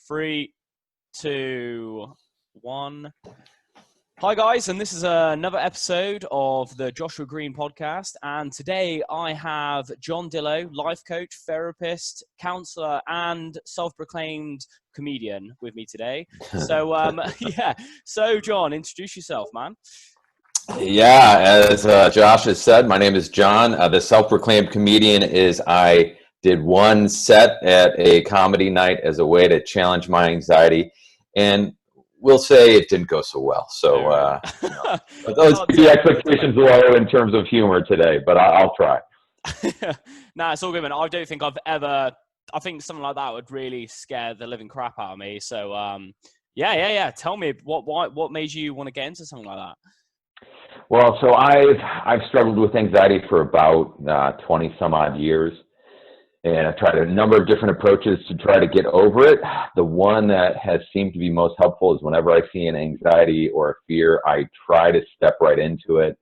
3, 2, 1. Hi guys, and this is another episode of the Joshua Green podcast. And today I have Jon Dillow, life coach, therapist, counselor, and self-proclaimed comedian with me today. So So Jon, introduce yourself, man. Yeah, as Josh has said, my name is Jon. The self-proclaimed comedian is I did one set at a comedy night as a way to challenge my anxiety, and we'll say it didn't go so well. So those the expectations low in terms of humor today, but I'll try. Nah, it's all good, man. I don't think I think something like that would really scare the living crap out of me. So yeah. Tell me what made you want to get into something like that? Well, so I've struggled with anxiety for about 20 some odd years. And I've tried a number of different approaches to try to get over it. The one that has seemed to be most helpful is whenever I see an anxiety or a fear, I try to step right into it.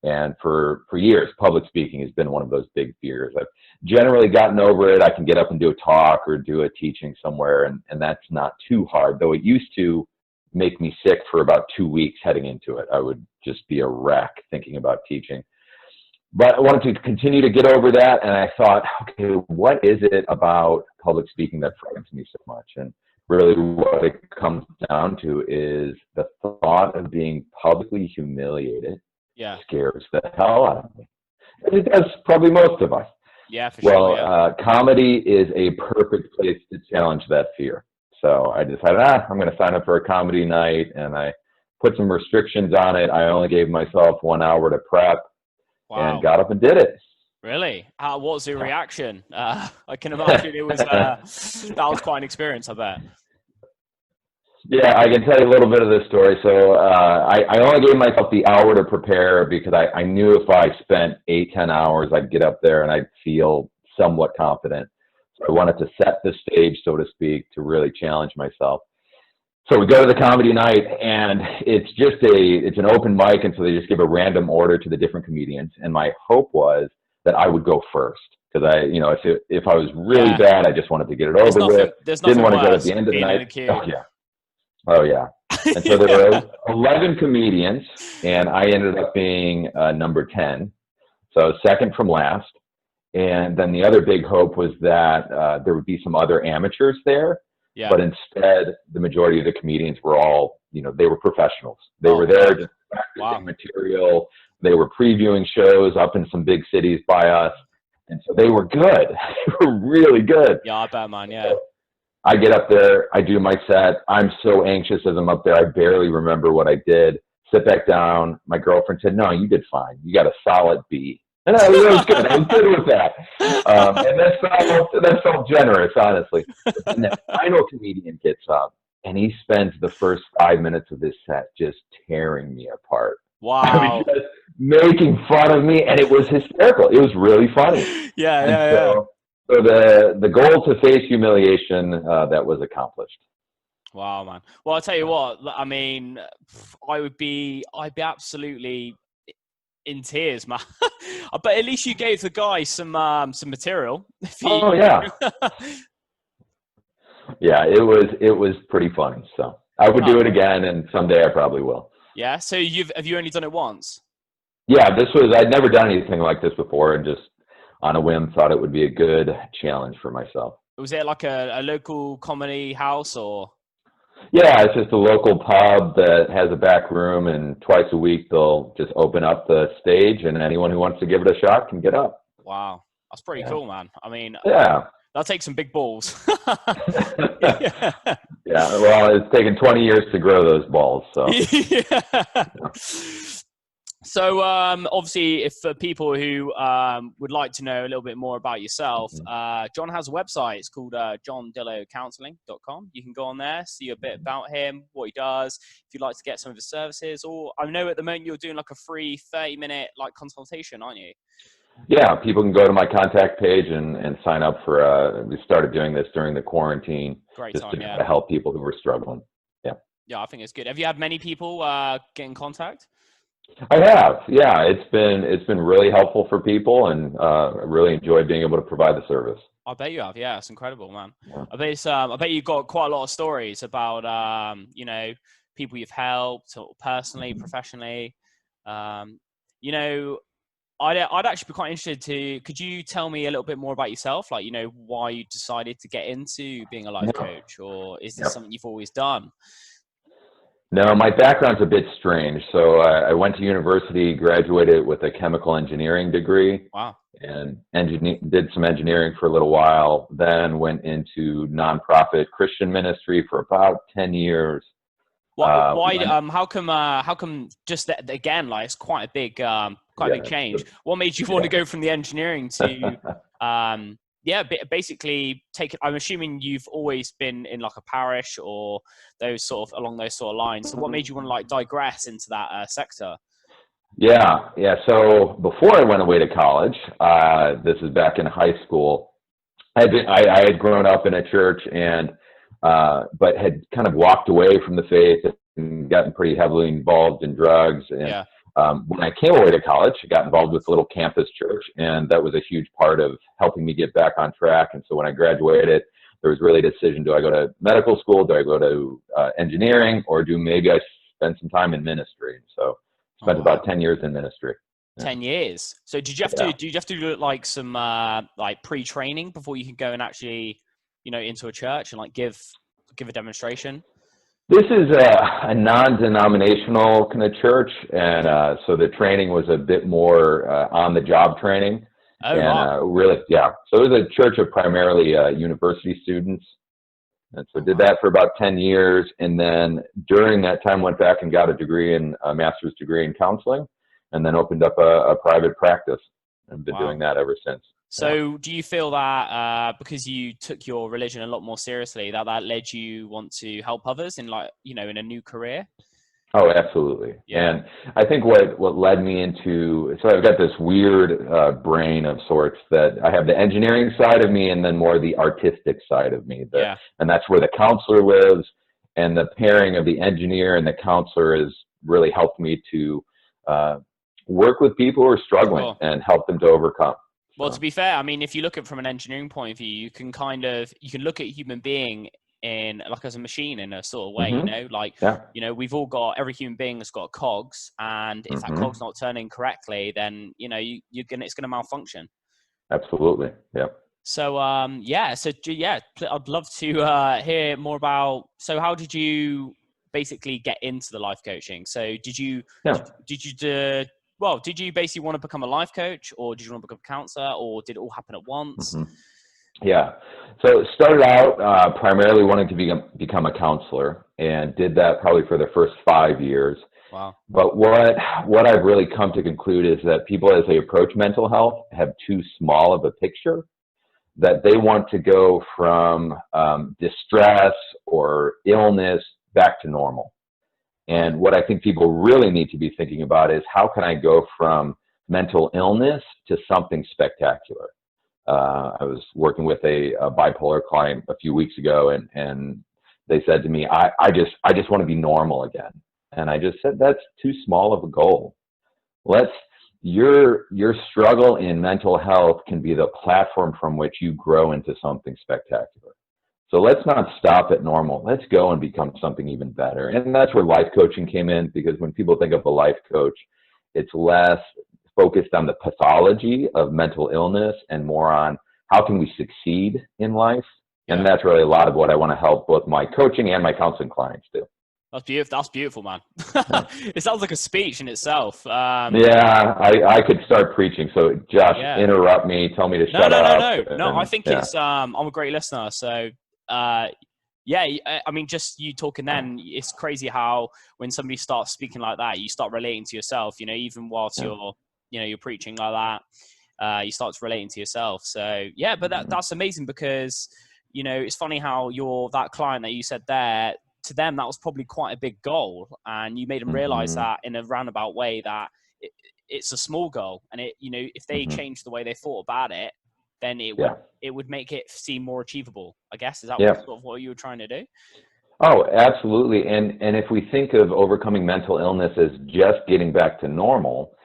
And for years, public speaking has been one of those big fears. I've generally gotten over it. I can get up and do a talk or do a teaching somewhere, and that's not too hard, though it used to make me sick for about 2 weeks heading into it. I would just be a wreck thinking about teaching. But I wanted to continue to get over that, and I thought, okay, what is it about public speaking that frightens me so much? And really what it comes down to is the thought of being publicly humiliated scares the hell out of me. And it does probably most of us. Yeah, for sure. Well, comedy is a perfect place to challenge that fear. So I decided, I'm going to sign up for a comedy night, and I put some restrictions on it. I only gave myself 1 hour to prep. Wow. And got up and did it. Really? What was the reaction? I can imagine it was that was quite an experience, I bet. Yeah, I can tell you a little bit of this story. So I only gave myself the hour to prepare because I knew if I spent 8-10 hours, I'd get up there and I'd feel somewhat confident. So I wanted to set the stage, so to speak, to really challenge myself. So we go to the comedy night, and it's an open mic, and so they just give a random order to the different comedians. And my hope was that I would go first, because if I was really bad, I just wanted to get it over with. Didn't want to go at the end of the night. Oh yeah. And so there were 11 comedians, and I ended up being number 10, so second from last. And then the other big hope was that there would be some other amateurs there. Yeah. But instead, the majority of the comedians were all, they were professionals. They were there just practicing material. They were previewing shows up in some big cities by us. And so they were good. They were really good. Yeah, I bet, man, yeah. So I get up there. I do my set. I'm so anxious as I'm up there. I barely remember what I did. Sit back down. My girlfriend said, no, you did fine. You got a solid B. And I was good. I was good with that. And that felt generous, honestly. And the final comedian gets up, and he spends the first 5 minutes of his set just tearing me apart. Wow. I mean, just making fun of me, and it was hysterical. It was really funny. So the goal to face humiliation, that was accomplished. Wow, man. Well, I'll tell you what, I mean, I'd be absolutely in tears, man. But at least you gave the guy some material. Oh yeah. Yeah, it was pretty funny. So I would do it again, and someday I probably will. Yeah. So have you only done it once? Yeah, I'd never done anything like this before, and just on a whim thought it would be a good challenge for myself. Was it like a local comedy house or? Yeah, it's just a local pub that has a back room, and twice a week they'll just open up the stage, and anyone who wants to give it a shot can get up. Wow. That's pretty cool, man. I mean, that'll take some big balls. Yeah, well, it's taken 20 years to grow those balls. So. So obviously, if for people who would like to know a little bit more about yourself, Jon has a website. It's called jondillowcounseling.com. You can go on there, see a bit about him, what he does. If you'd like to get some of his services, or I know at the moment you're doing like a free 30-minute like consultation, aren't you? Yeah, people can go to my contact page and sign up for. We started doing this during the quarantine, to help people who were struggling. Yeah. Yeah, I think it's good. Have you had many people get in contact? I have, yeah. It's been really helpful for people, and I really enjoy being able to provide the service. I bet you have. Yeah, it's incredible, man. Yeah. I bet you've got quite a lot of stories about, people you've helped, or personally, Mhm. professionally. Um, you know, I'd actually be quite interested to. Could you tell me a little bit more about yourself? Like, why you decided to get into being a life Yeah. coach, or is this Yeah. something you've always done? No, my background's a bit strange. So I went to university, graduated with a chemical engineering degree, Wow. and did some engineering for a little while. Then went into nonprofit Christian ministry for about 10 years. Why? Went, How come? Just that again, like it's quite a big yeah, change. What made you want to yeah. go from the engineering to, basically take it? I'm assuming you've always been in like a parish or those sort of along those sort of lines. So what made you want to like digress into that sector? Yeah, yeah. So before I went away to college, this is back in high school. I had grown up in a church, and but had kind of walked away from the faith and gotten pretty heavily involved in drugs. And Yeah. when I came away to college, I got involved with a little campus church, and that was a huge part of helping me get back on track. And so when I graduated, there was really a decision: do I go to medical school? Do I go to engineering, or do maybe I spend some time in ministry? So Oh spent about wow. 10 years in ministry. Yeah. 10 years. So Yeah. did you have to do like some like pre-training before you could go and actually, into a church and like give a demonstration? This is a non-denominational kind of church, and Okay. so the training was a bit more on-the-job training, Oh and right. really, yeah. So it was a church of primarily university students, and so Oh did wow. that for about 10 years, and then during that time went back and got a master's degree in counseling, and then opened up a private practice, and been doing Wow. that ever since. Yeah. So do you feel that because you took your religion a lot more seriously, that led you want to help others in like, in a new career? Oh, absolutely. Yeah. And I think what led me into, so I've got this weird brain of sorts, that I have the engineering side of me and then more the artistic side of me. Yeah. And that's where the counselor lives. And the pairing of the engineer and the counselor has really helped me to uh, work with people who are struggling Sure. and help them to overcome. Well, to So, be fair, I mean, if you look at it from an engineering point of view, you can look at a human being in like as a machine in a sort of way, like, yeah. we've all got, every human being has got cogs, and if that cog's Hmm. not turning correctly, then, it's going to malfunction. Absolutely. Yeah. So, I'd love to hear more about, so how did you basically get into the life coaching? So Yeah. did you did you basically want to become a life coach, or did you want to become a counselor, or did it all happen at once? Hmm. Yeah. So it started out primarily wanting to become a counselor, and did that probably for the first 5 years. Wow. But what I've really come to conclude is that people, as they approach mental health, have too small of a picture, that they want to go from distress or illness back to normal. Right. And what I think people really need to be thinking about is, how can I go from mental illness to something spectacular? I was working with a bipolar client a few weeks ago, and they said to me, I just want to be normal again. And I just said, that's too small of a goal. Let's your struggle in mental health can be the platform from which you grow into something spectacular. So let's not stop at normal. Let's go and become something even better. And that's where life coaching came in, because when people think of a life coach, it's less focused on the pathology of mental illness and more on how can we succeed in life. And Yeah. that's really a lot of what I want to help both my coaching and my counseling clients do. That's beautiful. That's beautiful, man. Yeah. It sounds like a speech in itself. Yeah, I could start preaching. So Josh, Yeah. interrupt me, tell me to No, shut no, no, up. no, no. I And think yeah, I'm a great listener. So, uh, yeah, I mean, just you talking then, it's crazy how when somebody starts speaking like that, you start relating to yourself, even whilst yeah. you're preaching like that, you start relating to yourself. So, yeah, but that's amazing because, it's funny how that client that you said there, to them, that was probably quite a big goal. And you made them realize Hmm. that in a roundabout way that it's a small goal. And if they Hmm. changed the way they thought about it, then Yeah. it would make it seem more achievable. I guess is that Yeah. sort of what you were trying to do? Oh, absolutely. And if we think of overcoming mental illness as just getting back to normal,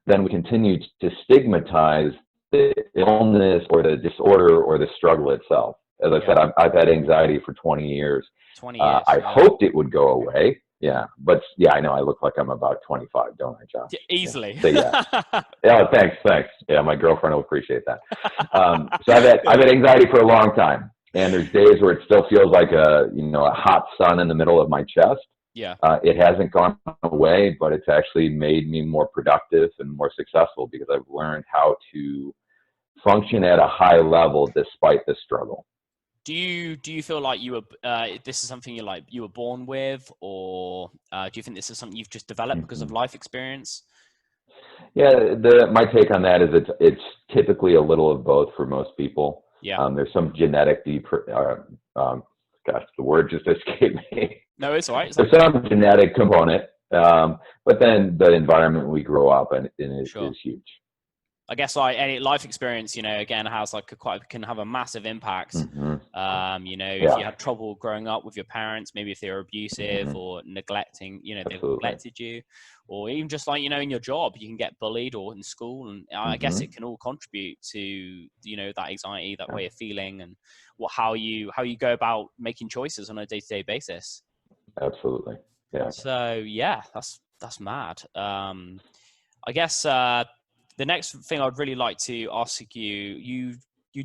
then we continue to stigmatize the illness or the disorder or the struggle itself. As I said, I've had anxiety for 20 years. 20 years. I hoped it would go away. Yeah. But yeah, I know I look like I'm about 25, don't I, Josh? Easily. Yeah. So, yeah. Yeah, thanks. Yeah, my girlfriend will appreciate that. So I've had anxiety for a long time. And there's days where it still feels like a hot sun in the middle of my chest. Yeah. It hasn't gone away, but it's actually made me more productive and more successful because I've learned how to function at a high level despite the struggle. Do you feel like you were this is something you were born with, or do you think this is something you've just developed because of life experience? Yeah, my take on that is it's typically a little of both for most people. Yeah. There's some genetic gosh, the word just escaped me. No, it's all right. There's some genetic component, but then the environment we grow up in is huge. I guess like any life experience, again, has can have a massive impact. If you had trouble growing up with your parents, maybe if they were abusive or neglecting, they neglected you, or even just like, in your job, you can get bullied or in school. And I guess it can all contribute to, that anxiety, that way of feeling, and how you go about making choices on a day-to-day basis. Absolutely. Yeah. So yeah, that's mad. I guess, the next thing I'd really like to ask you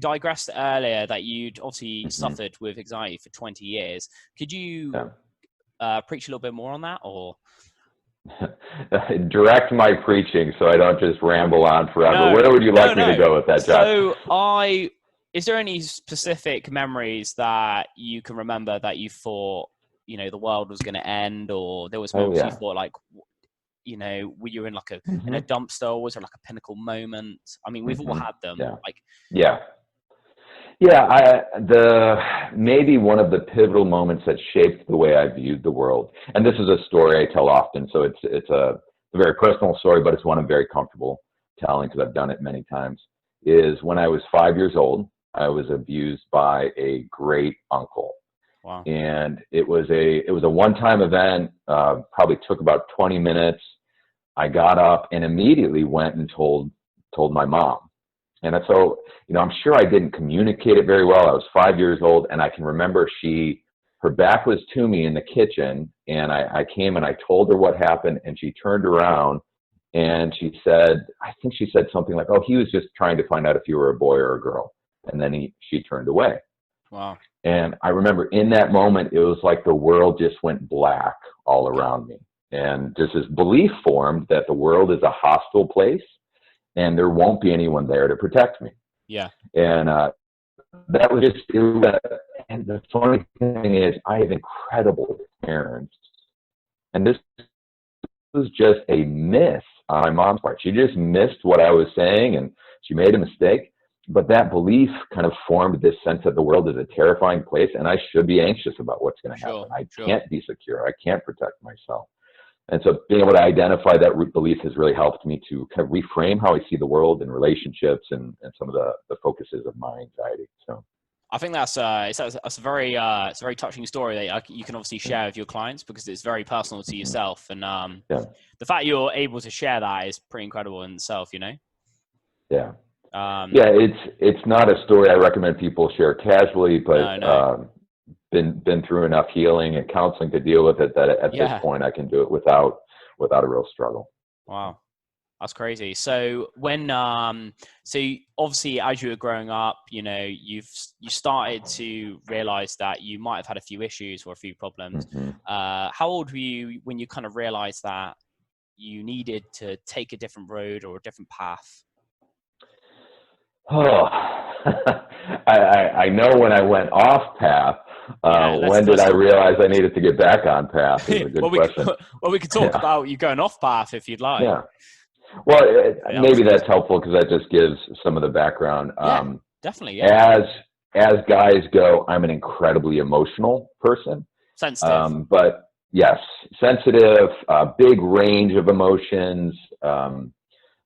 digressed earlier that you'd obviously suffered with anxiety for 20 years. Could you preach a little bit more on that, or? Direct my preaching so I don't just ramble on forever. No, Where would you like me to go with that, Josh? So is there any specific memories that you can remember that you thought, the world was going to end, or there was moments you thought like, were you in like in a dumpster, or was there like a pinnacle moment? I mean, we've all had them. Maybe one of the pivotal moments that shaped the way I viewed the world, and this is a story I tell often, so it's a very personal story, but it's one I'm very comfortable telling because I've done it many times, is when I was 5 years old, I was abused by a great uncle. Wow. And it was a one-time event, probably took about 20 minutes. I got up and immediately went and told my mom. And so, I'm sure I didn't communicate it very well. I was 5 years old, and I can remember her back was to me in the kitchen, and I came and I told her what happened, and she turned around and I think she said something like, "Oh, he was just trying to find out if you were a boy or a girl." And then she turned away. Wow. And I remember in that moment, it was like the world just went black all around me. And just this belief formed that the world is a hostile place and there won't be anyone there to protect me. Yeah. And that was just, and the funny thing is, I have incredible parents. And this was just a miss on my mom's part. She just missed what I was saying and she made a mistake. But that belief kind of formed this sense that the world is a terrifying place and I should be anxious about what's going to happen. I can't be secure. I can't protect myself. And so being able to identify that root belief has really helped me to kind of reframe how I see the world and relationships and some of the focuses of my anxiety. So I think that's a very touching story that you can obviously share with your clients because it's very personal to yourself. And the fact you're able to share that is pretty incredible in itself, Yeah. It's not a story I recommend people share casually, but been through enough healing and counseling to deal with it that at this point I can do it without a real struggle. Wow, that's crazy. So when obviously as you were growing up, you started to realize that you might have had a few issues or a few problems. How old were you when you kind of realized that you needed to take a different road or a different path? Oh, I know when I went off path. When did I realize I needed to get back on path? Is a good question. We could talk about you going off path if you'd like. Yeah. Well, maybe that's helpful because that just gives some of the background. Definitely. Yeah. As guys go, I'm an incredibly emotional person. Sensitive. But yes, sensitive, big range of emotions.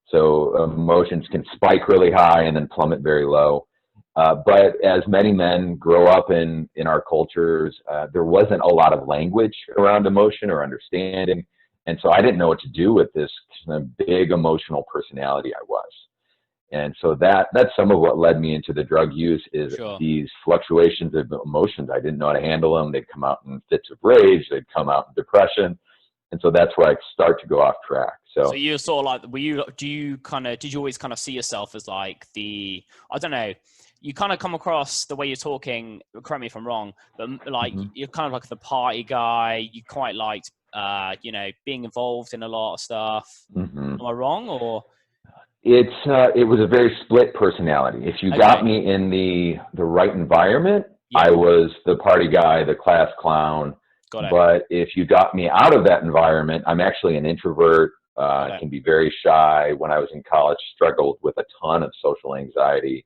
So emotions can spike really high and then plummet very low. But as many men grow up in our cultures, there wasn't a lot of language around emotion or understanding. And so I didn't know what to do with this kind of big emotional personality I was. And so that's some of what led me into the drug use, is Sure. these fluctuations of emotions. I didn't know how to handle them. They'd come out in fits of rage. They'd come out in depression. And so that's where I start to go off track. So you're sort of like, did you always kind of see yourself as like I don't know, you kind of come across the way you're talking, correct me if I'm wrong, but like you're kind of like the party guy. You quite liked, being involved in a lot of stuff. Am I wrong, or? It was a very split personality. If you got me in the right environment, I was the party guy, the class clown. But if you got me out of that environment, I'm actually an introvert. Can be very shy. When I was in college, struggled with a ton of social anxiety,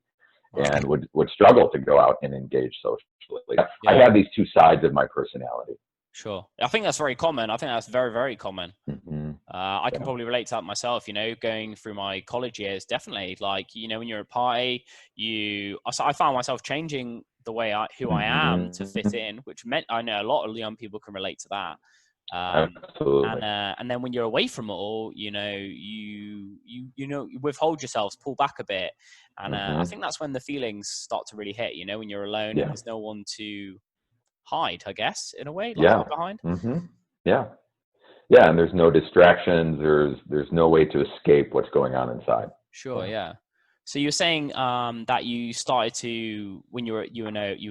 and would struggle to go out and engage socially. I have these two sides of my personality. Sure. I think that's very common. I think that's very, very common. I can probably relate to that myself, going through my college years, definitely. Like, when you're at a party, I found myself changing the way who I am to fit in, which meant I know a lot of young people can relate to that. And then when you're away from it all, you withhold yourselves, pull back a bit. And I think that's when the feelings start to really hit, when you're alone and there's no one to hide, I guess, in a way, like behind. Yeah, and there's no distractions. There's no way to escape what's going on inside. Sure, yeah. So you were saying that you started to, when you were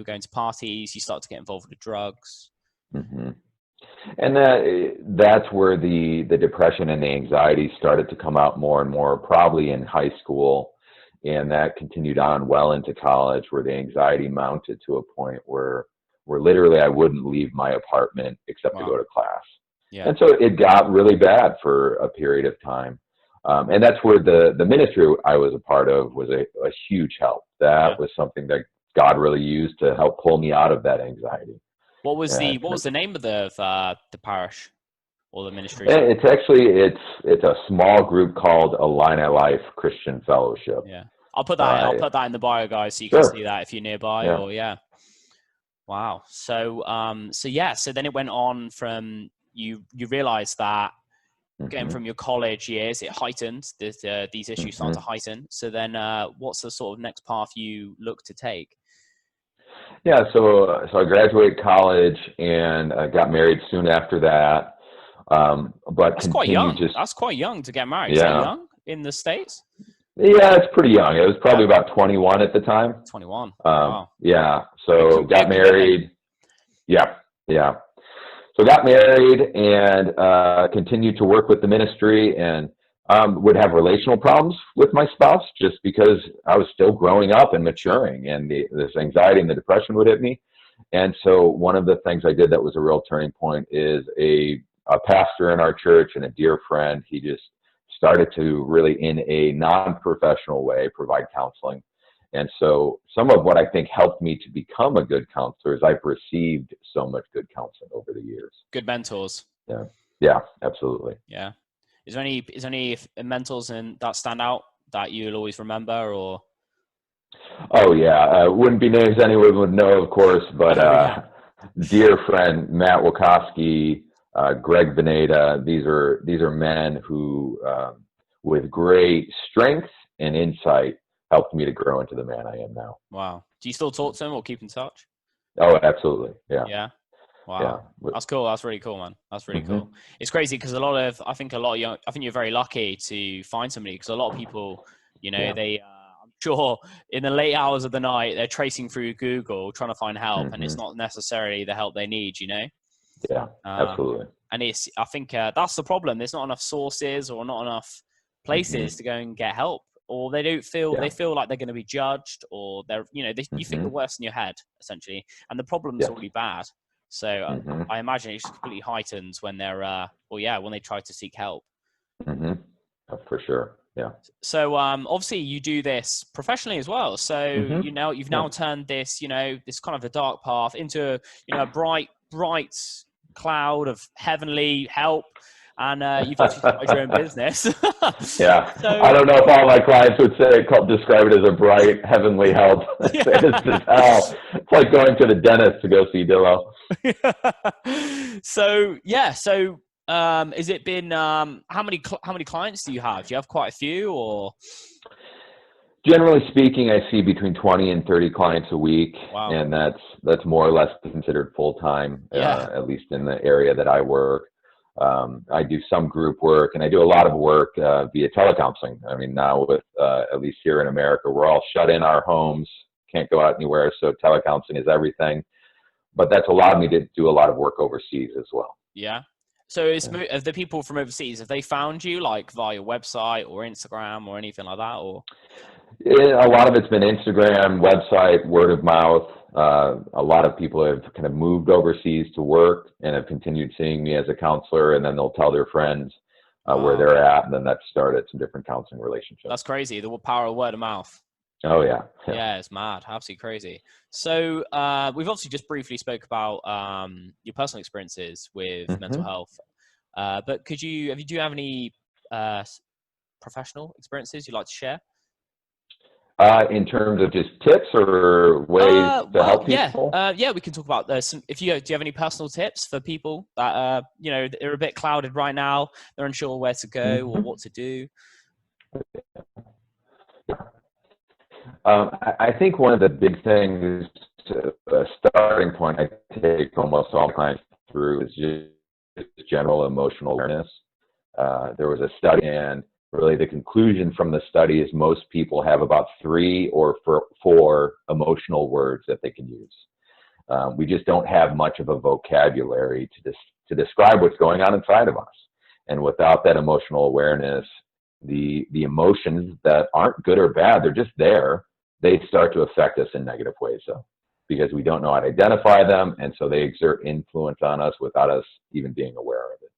going to parties, you started to get involved with drugs. And that's where the depression and the anxiety started to come out more and more, probably in high school, and that continued on well into college, where the anxiety mounted to a point where literally I wouldn't leave my apartment except to go to class. And so it got really bad for a period of time. And that's where the ministry I was a part of was a huge help. That was something that God really used to help pull me out of that anxiety. What was the name of the parish or the ministry? It's a small group called Illini Life Christian Fellowship. Yeah. I'll put that in the bio, guys, so you can see that if you're nearby. Wow. So then it went on from you realized that getting from your college years, it heightened, these issues start to heighten. So then what's the sort of next path you look to take? Yeah, so I graduated college and got married soon after that. But that's quite young. That's quite young to get married. Is that young in the States? Yeah, it's pretty young. It was probably about 21 at the time. 21. Wow. Yeah. So got married. Yeah. So got married and continued to work with the ministry, and would have relational problems with my spouse just because I was still growing up and maturing, and this anxiety and the depression would hit me. And so one of the things I did that was a real turning point is a pastor in our church and a dear friend. He just started to really, in a non-professional way, provide counseling. And so some of what I think helped me to become a good counselor is I've received so much good counseling over the years. Good mentors. Yeah, absolutely. Yeah. Is there any mentors that stand out that you'll always remember, or? Oh yeah, wouldn't be names anyone would know, of course, but dear friend Matt Wachowski, Greg Veneta, these are men who, with great strength and insight, helped me to grow into the man I am now. Wow. Do you still talk to them or keep in touch? Oh, absolutely. Yeah. Yeah. Wow. Yeah. That's cool. That's really cool, man. That's really cool. It's crazy because I think you're very lucky to find somebody, because a lot of people, they, I'm sure in the late hours of the night, they're tracing through Google trying to find help, and it's not necessarily the help they need, Yeah, absolutely. And I think that's the problem. There's not enough sources or not enough places to go and get help, or they feel like they're going to be judged, or you think the worst in your head, essentially, and the problem's already bad. So I imagine it just completely heightens when they're when they try to seek help. For sure. Yeah. So obviously you do this professionally as well. So you've now turned this this kind of a dark path into a bright cloud of heavenly help. and you've obviously started your own business. Yeah. So I don't know if all my clients would describe it as a bright heavenly help. It's just hell. It's like going to the dentist to go see Dillow. So yeah, so has it been how many clients do you have? Do you have quite a few, or? Generally speaking, I see between 20 and 30 clients a week, Wow. and that's more or less considered full time, Yeah. at least in the area that I work. I do some group work, and I do a lot of work via telecounseling. I mean, now with at least here in America, we're all shut in our homes, can't go out anywhere, so telecounseling is everything. But that's allowed me to do a lot of work overseas as well. Yeah. So have the people from overseas, have they found you like via your website or Instagram or anything like that, or? A lot of it's been Instagram, website, word of mouth. A lot of people have kind of moved overseas to work and have continued seeing me as a counselor, and then they'll tell their friends where they're at, and then that started some different counseling relationships. That's crazy. The power of word of mouth. Oh, yeah. Yeah, it's mad. Absolutely crazy. So we've obviously just briefly spoke about your personal experiences with mental health. But do you have any professional experiences you'd like to share? In terms of just tips or ways to help people? Yeah, we can talk about some. Do you have any personal tips for people that they're a bit clouded right now, they're unsure where to go or what to do? I think one of the big things, a starting point I take almost all clients through is just general emotional awareness. There was a study, and really the conclusion from the study is most people have about 3 or 4 emotional words that they can use. We just don't have much of a vocabulary to describe what's going on inside of us. And without that emotional awareness, the emotions that aren't good or bad, they're just there. They start to affect us in negative ways, though, because we don't know how to identify them, and so they exert influence on us without us even being aware of it.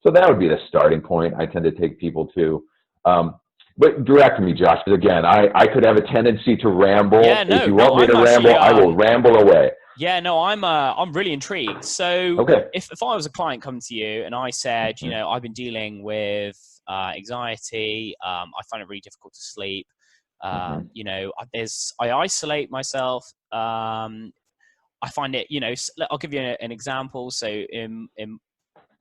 So that would be the starting point I tend to take people to. But direct me, Josh, because again, I could have a tendency to ramble. Yeah, if you want me to ramble, I will ramble away. Yeah, no, I'm really intrigued. So okay. if I was a client coming to you and I said, I've been dealing with anxiety, I find it really difficult to sleep. I isolate myself. I find it, I'll give you an example. So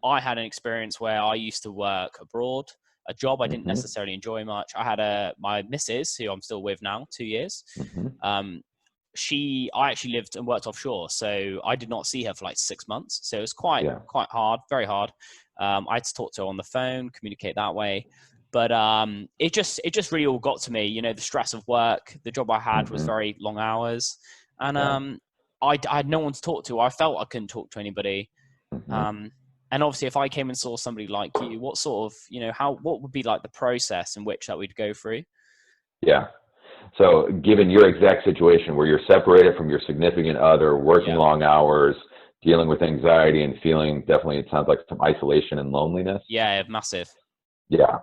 I had an experience where I used to work abroad, a job I didn't necessarily enjoy much. I had my missus, who I'm still with now, 2 years. I actually lived and worked offshore, so I did not see her for like 6 months. So it was quite hard, very hard. I had to talk to her on the phone, communicate that way. But it just really all got to me. The stress of work, the job I had was very long hours, and I had no one to talk to. I felt I couldn't talk to anybody. And obviously, if I came and saw somebody like you, what sort of, what would be like the process in which that we'd go through? Yeah. So given your exact situation where you're separated from your significant other, working long hours, dealing with anxiety and feeling definitely, it sounds like some isolation and loneliness. Yeah, massive. Yeah.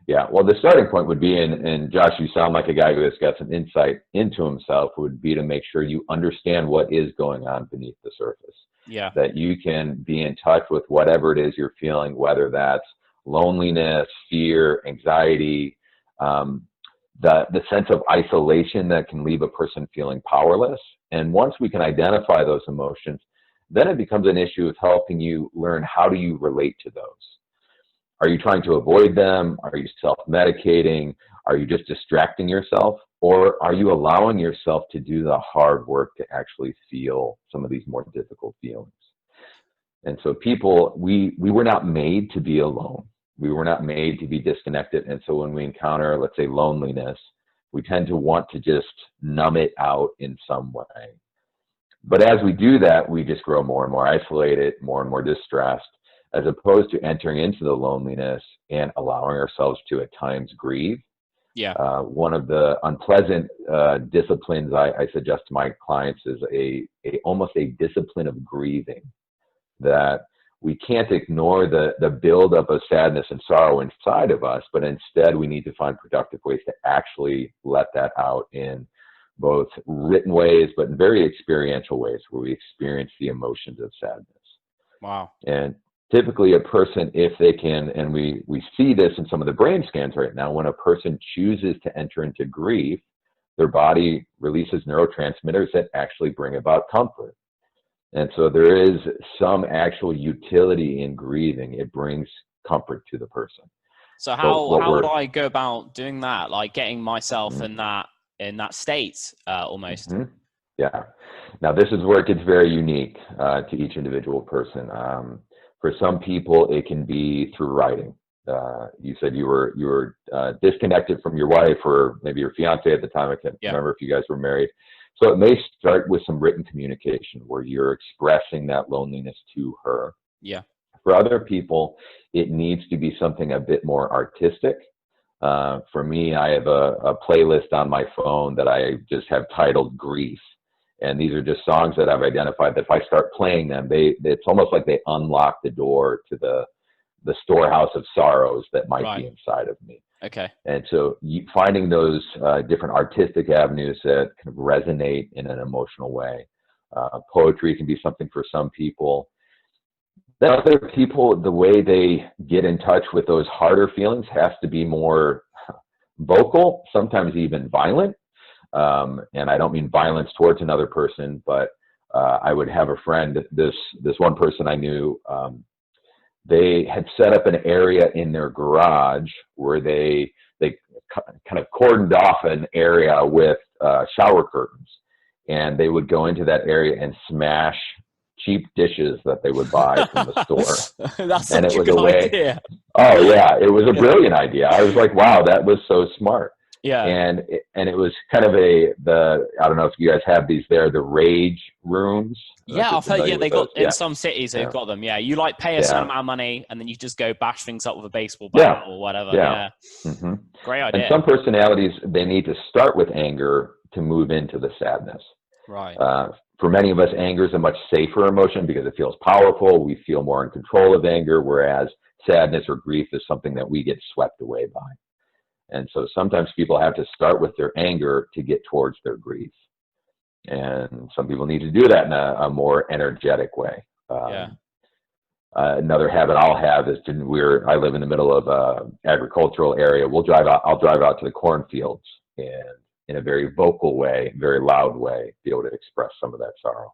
Yeah. Well, the starting point would be, and Josh, you sound like a guy who has got some insight into himself, would be to make sure you understand what is going on beneath the surface. Yeah. That you can be in touch with whatever it is you're feeling, whether that's loneliness, fear, anxiety, the sense of isolation that can leave a person feeling powerless. And once we can identify those emotions, then it becomes an issue of helping you learn how do you relate to those. Are you trying to avoid them? Are you self-medicating? Are you just distracting yourself? Or are you allowing yourself to do the hard work to actually feel some of these more difficult feelings? And so people, we were not made to be alone. We were not made to be disconnected. And so when we encounter, let's say, loneliness, we tend to want to just numb it out in some way. But as we do that, we just grow more and more isolated, more and more distressed, as opposed to entering into the loneliness and allowing ourselves to at times grieve. Yeah. One of the unpleasant disciplines I suggest to my clients is almost a discipline of grieving, that we can't ignore the buildup of sadness and sorrow inside of us, but instead we need to find productive ways to actually let that out in both written ways, but in very experiential ways where we experience the emotions of sadness. Wow. And typically a person, if they can, and we see this in some of the brain scans right now, when a person chooses to enter into grief, their body releases neurotransmitters that actually bring about comfort. And so there is some actual utility in grieving. It brings comfort to the person. So how would I go about doing that? Like getting myself in that state, almost. Yeah. Now this is where it gets very unique to each individual person. For some people, it can be through writing. You said you were disconnected from your wife or maybe your fiance at the time. I can't remember if you guys were married. So it may start with some written communication where you're expressing that loneliness to her. Yeah. For other people, it needs to be something a bit more artistic. For me, I have a playlist on my phone that I just have titled Grief. And these are just songs that I've identified that if I start playing them, it's almost like they unlock the door to the storehouse of sorrows that might be inside of me. Okay. And so finding those different artistic avenues that kind of resonate in an emotional way. Poetry can be something for some people. Then other people, the way they get in touch with those harder feelings has to be more vocal, sometimes even violent. And I don't mean violence towards another person, but I would have a friend, this one person I knew, they had set up an area in their garage where they kind of cordoned off an area with shower curtains, and they would go into that area and smash cheap dishes that they would buy from the store. That's and such it was a good a way. idea. Oh yeah, it was a brilliant idea. I was like, wow, that was so smart. Yeah. And it was kind of I don't know if you guys have these there, the rage rooms. Yeah, I've heard, they got, in some cities, they've got them. Yeah. You like pay a certain amount of money and then you just go bash things up with a baseball bat or whatever. Yeah. Mm-hmm. Great idea. And some personalities, they need to start with anger to move into the sadness. Right. For many of us, anger is a much safer emotion because it feels powerful. We feel more in control of anger, whereas sadness or grief is something that we get swept away by. And so sometimes people have to start with their anger to get towards their grief. And some people need to do that in a more energetic way. Another habit I'll have is I live in the middle of an agricultural area. I'll drive out to the cornfields and in a very vocal way, very loud way, be able to express some of that sorrow.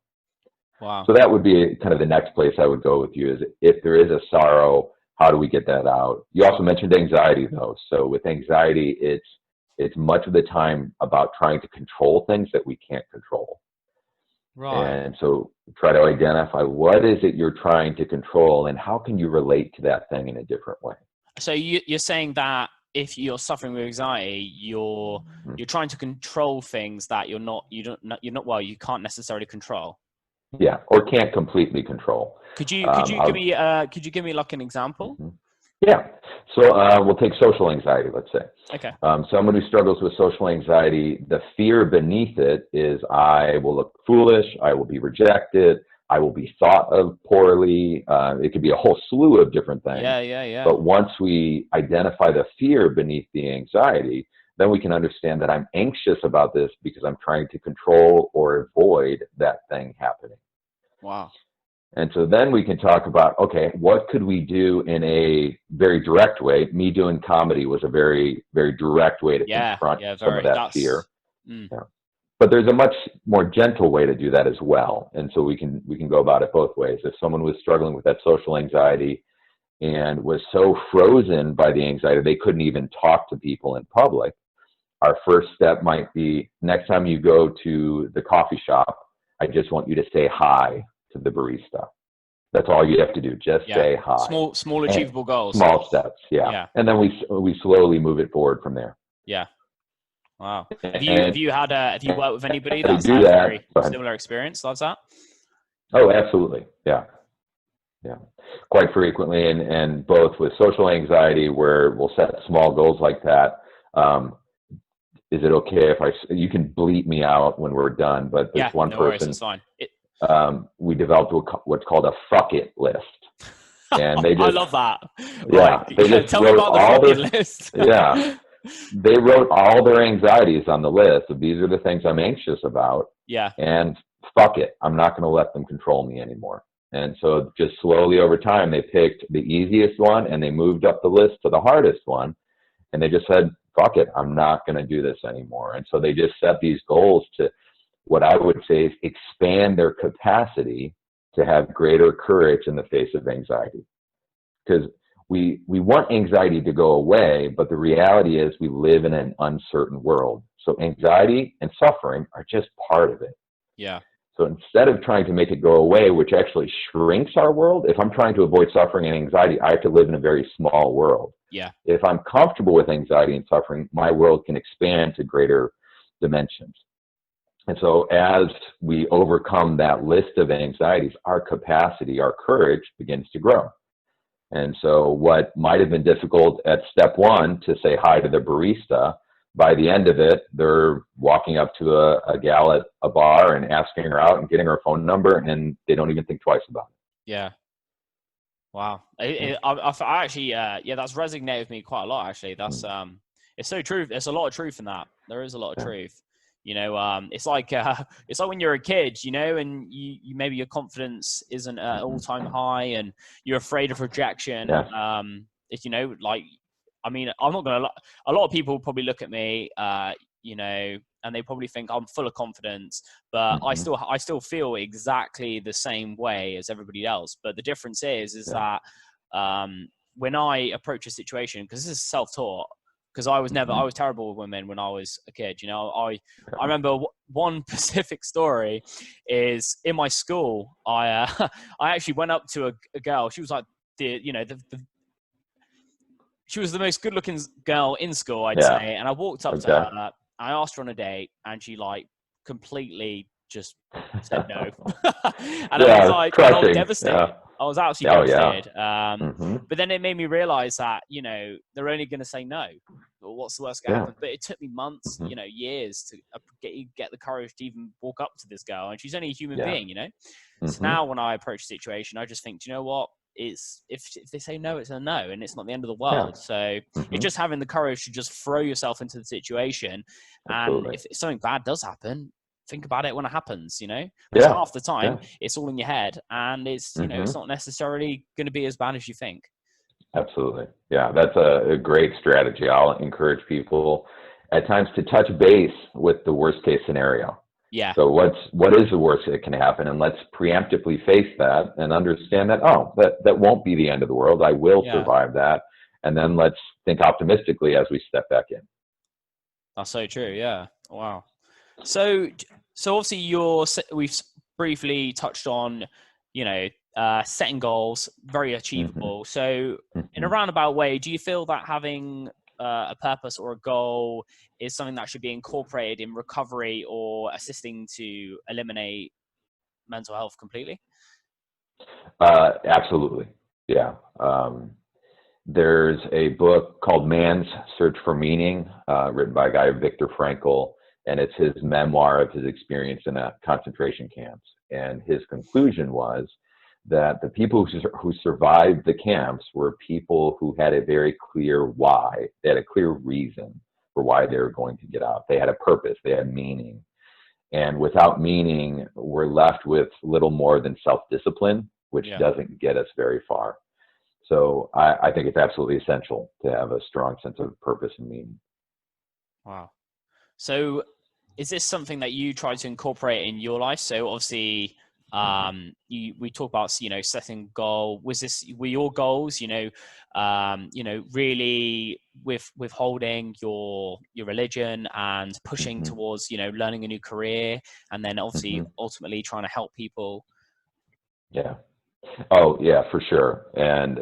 Wow. So that would be kind of the next place I would go with you, is if there is a sorrow, how do we get that out? You also mentioned anxiety, though. So with anxiety, it's much of the time about trying to control things that we can't control. Right. And so try to identify what is it you're trying to control and how can you relate to that thing in a different way. So you're saying that if you're suffering with anxiety, you're trying to control things that you can't necessarily control. Yeah, or can't completely control. Could you give me like an example? Yeah. So we'll take social anxiety, let's say. Okay. Someone who struggles with social anxiety, the fear beneath it is I will look foolish, I will be rejected, I will be thought of poorly. It could be a whole slew of different things. Yeah. But once we identify the fear beneath the anxiety, then we can understand that I'm anxious about this because I'm trying to control or avoid that thing happening. Wow. And so then we can talk about, okay, what could we do in a very direct way? Me doing comedy was a very, very direct way to confront some of that fear. Yeah. But there's a much more gentle way to do that as well. And so we can go about it both ways. If someone was struggling with that social anxiety and was so frozen by the anxiety they couldn't even talk to people in public, our first step might be, next time you go to the coffee shop, I just want you to say hi to the barista. That's all you have to do. Just say hi. Small achievable goals. Small steps. Yeah. And then we slowly move it forward from there. Yeah. Wow. Have you worked with anybody that's had a very similar experience like that? Oh, absolutely. Yeah. Quite frequently, and both with social anxiety, where we'll set small goals like that. Is it okay if you can bleep me out when we're done, but there's one person. Worries, it's fine. We developed what's called a fuck it list. And they just, I love that. Yeah. Right. They just tell me about the fuck it list. Yeah. They wrote all their anxieties on the list of these are the things I'm anxious about. Yeah. And fuck it. I'm not going to let them control me anymore. And so just slowly over time, they picked the easiest one and they moved up the list to the hardest one. And they just said, fuck it, I'm not going to do this anymore. And so they just set these goals to, what I would say is, expand their capacity to have greater courage in the face of anxiety. Because we want anxiety to go away, but the reality is we live in an uncertain world. So anxiety and suffering are just part of it. Yeah. So instead of trying to make it go away, which actually shrinks our world, if I'm trying to avoid suffering and anxiety, I have to live in a very small world. Yeah. If I'm comfortable with anxiety and suffering, my world can expand to greater dimensions. And so as we overcome that list of anxieties, our capacity, our courage begins to grow. And so what might have been difficult at step one, to say hi to the barista, by the end of it, they're walking up to a gal at a bar and asking her out and getting her phone number, and they don't even think twice about it. Yeah. Wow. I actually, that's resonated with me quite a lot, actually. That's, it's so true. There's a lot of truth in that. There is a lot of truth. You know, it's like when you're a kid, you know, and you maybe your confidence isn't at all-time high and you're afraid of rejection. Yeah. If, you know, like, I mean, I'm not going to, a lot of people probably look at me, you know, and they probably think I'm full of confidence, but I still feel exactly the same way as everybody else. But the difference is that when I approach a situation, because this is self-taught, because I was terrible with women when I was a kid. You know, I remember one specific story is in my school. I actually went up to a girl. She was like she was the most good-looking girl in school, I'd say. And I walked up to her. I asked her on a date, and she like completely just said no. And I was like, I was devastated. Yeah. I was absolutely devastated. But then it made me realize that, you know, they're only going to say no. Well, what's the worst going to happen? But it took me months, you know, years to get the courage to even walk up to this girl. And she's only a human being, you know. So now when I approach a situation, I just think, do you know what? It's if they say no, it's a no, and it's not the end of the world. So it's just having the courage to just throw yourself into the situation. And if something bad does happen, think about it when it happens, you know. Because half the time it's all in your head, and it's, you know, it's not necessarily going to be as bad as you think. Absolutely. Yeah, that's a great strategy. I'll encourage people at times to touch base with the worst case scenario. Yeah. So what is the worst that can happen? And let's preemptively face that and understand that, that won't be the end of the world. I will survive that. And then let's think optimistically as we step back in. That's so true. Yeah. Wow. So obviously we've briefly touched on, you know, setting goals, very achievable. So in a roundabout way, do you feel that having a purpose or a goal is something that should be incorporated in recovery or assisting to eliminate mental health completely? Absolutely. Yeah. There's a book called Man's Search for Meaning, written by a guy, Viktor Frankl, and it's his memoir of his experience in concentration camps. And his conclusion was that the people who survived the camps were people who had a very clear why. They had a clear reason for why they were going to get out. They had a purpose. They had meaning. And without meaning, we're left with little more than self-discipline, which doesn't get us very far. So I think it's absolutely essential to have a strong sense of purpose and meaning. Wow. So is this something that you try to incorporate in your life? So obviously, we talk about, you know, setting goal. Were your goals, you know, really withholding your religion and pushing towards, you know, learning a new career, and then obviously ultimately trying to help people? Yeah. Oh yeah, for sure. And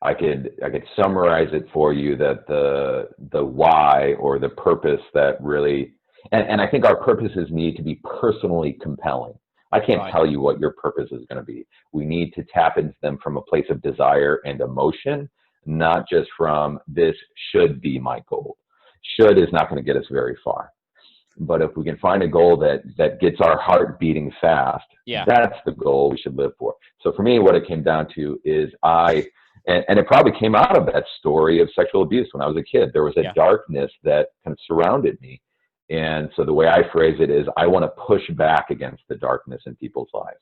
I could summarize it for you that the why or the purpose that really, and I think our purposes need to be personally compelling. I can't tell you what your purpose is going to be. We need to tap into them from a place of desire and emotion, not just from this should be my goal. Should is not going to get us very far. But if we can find a goal that gets our heart beating fast, that's the goal we should live for. So for me, what it came down to is and it probably came out of that story of sexual abuse when I was a kid. There was a darkness that kind of surrounded me. And so the way I phrase it is, I want to push back against the darkness in people's lives.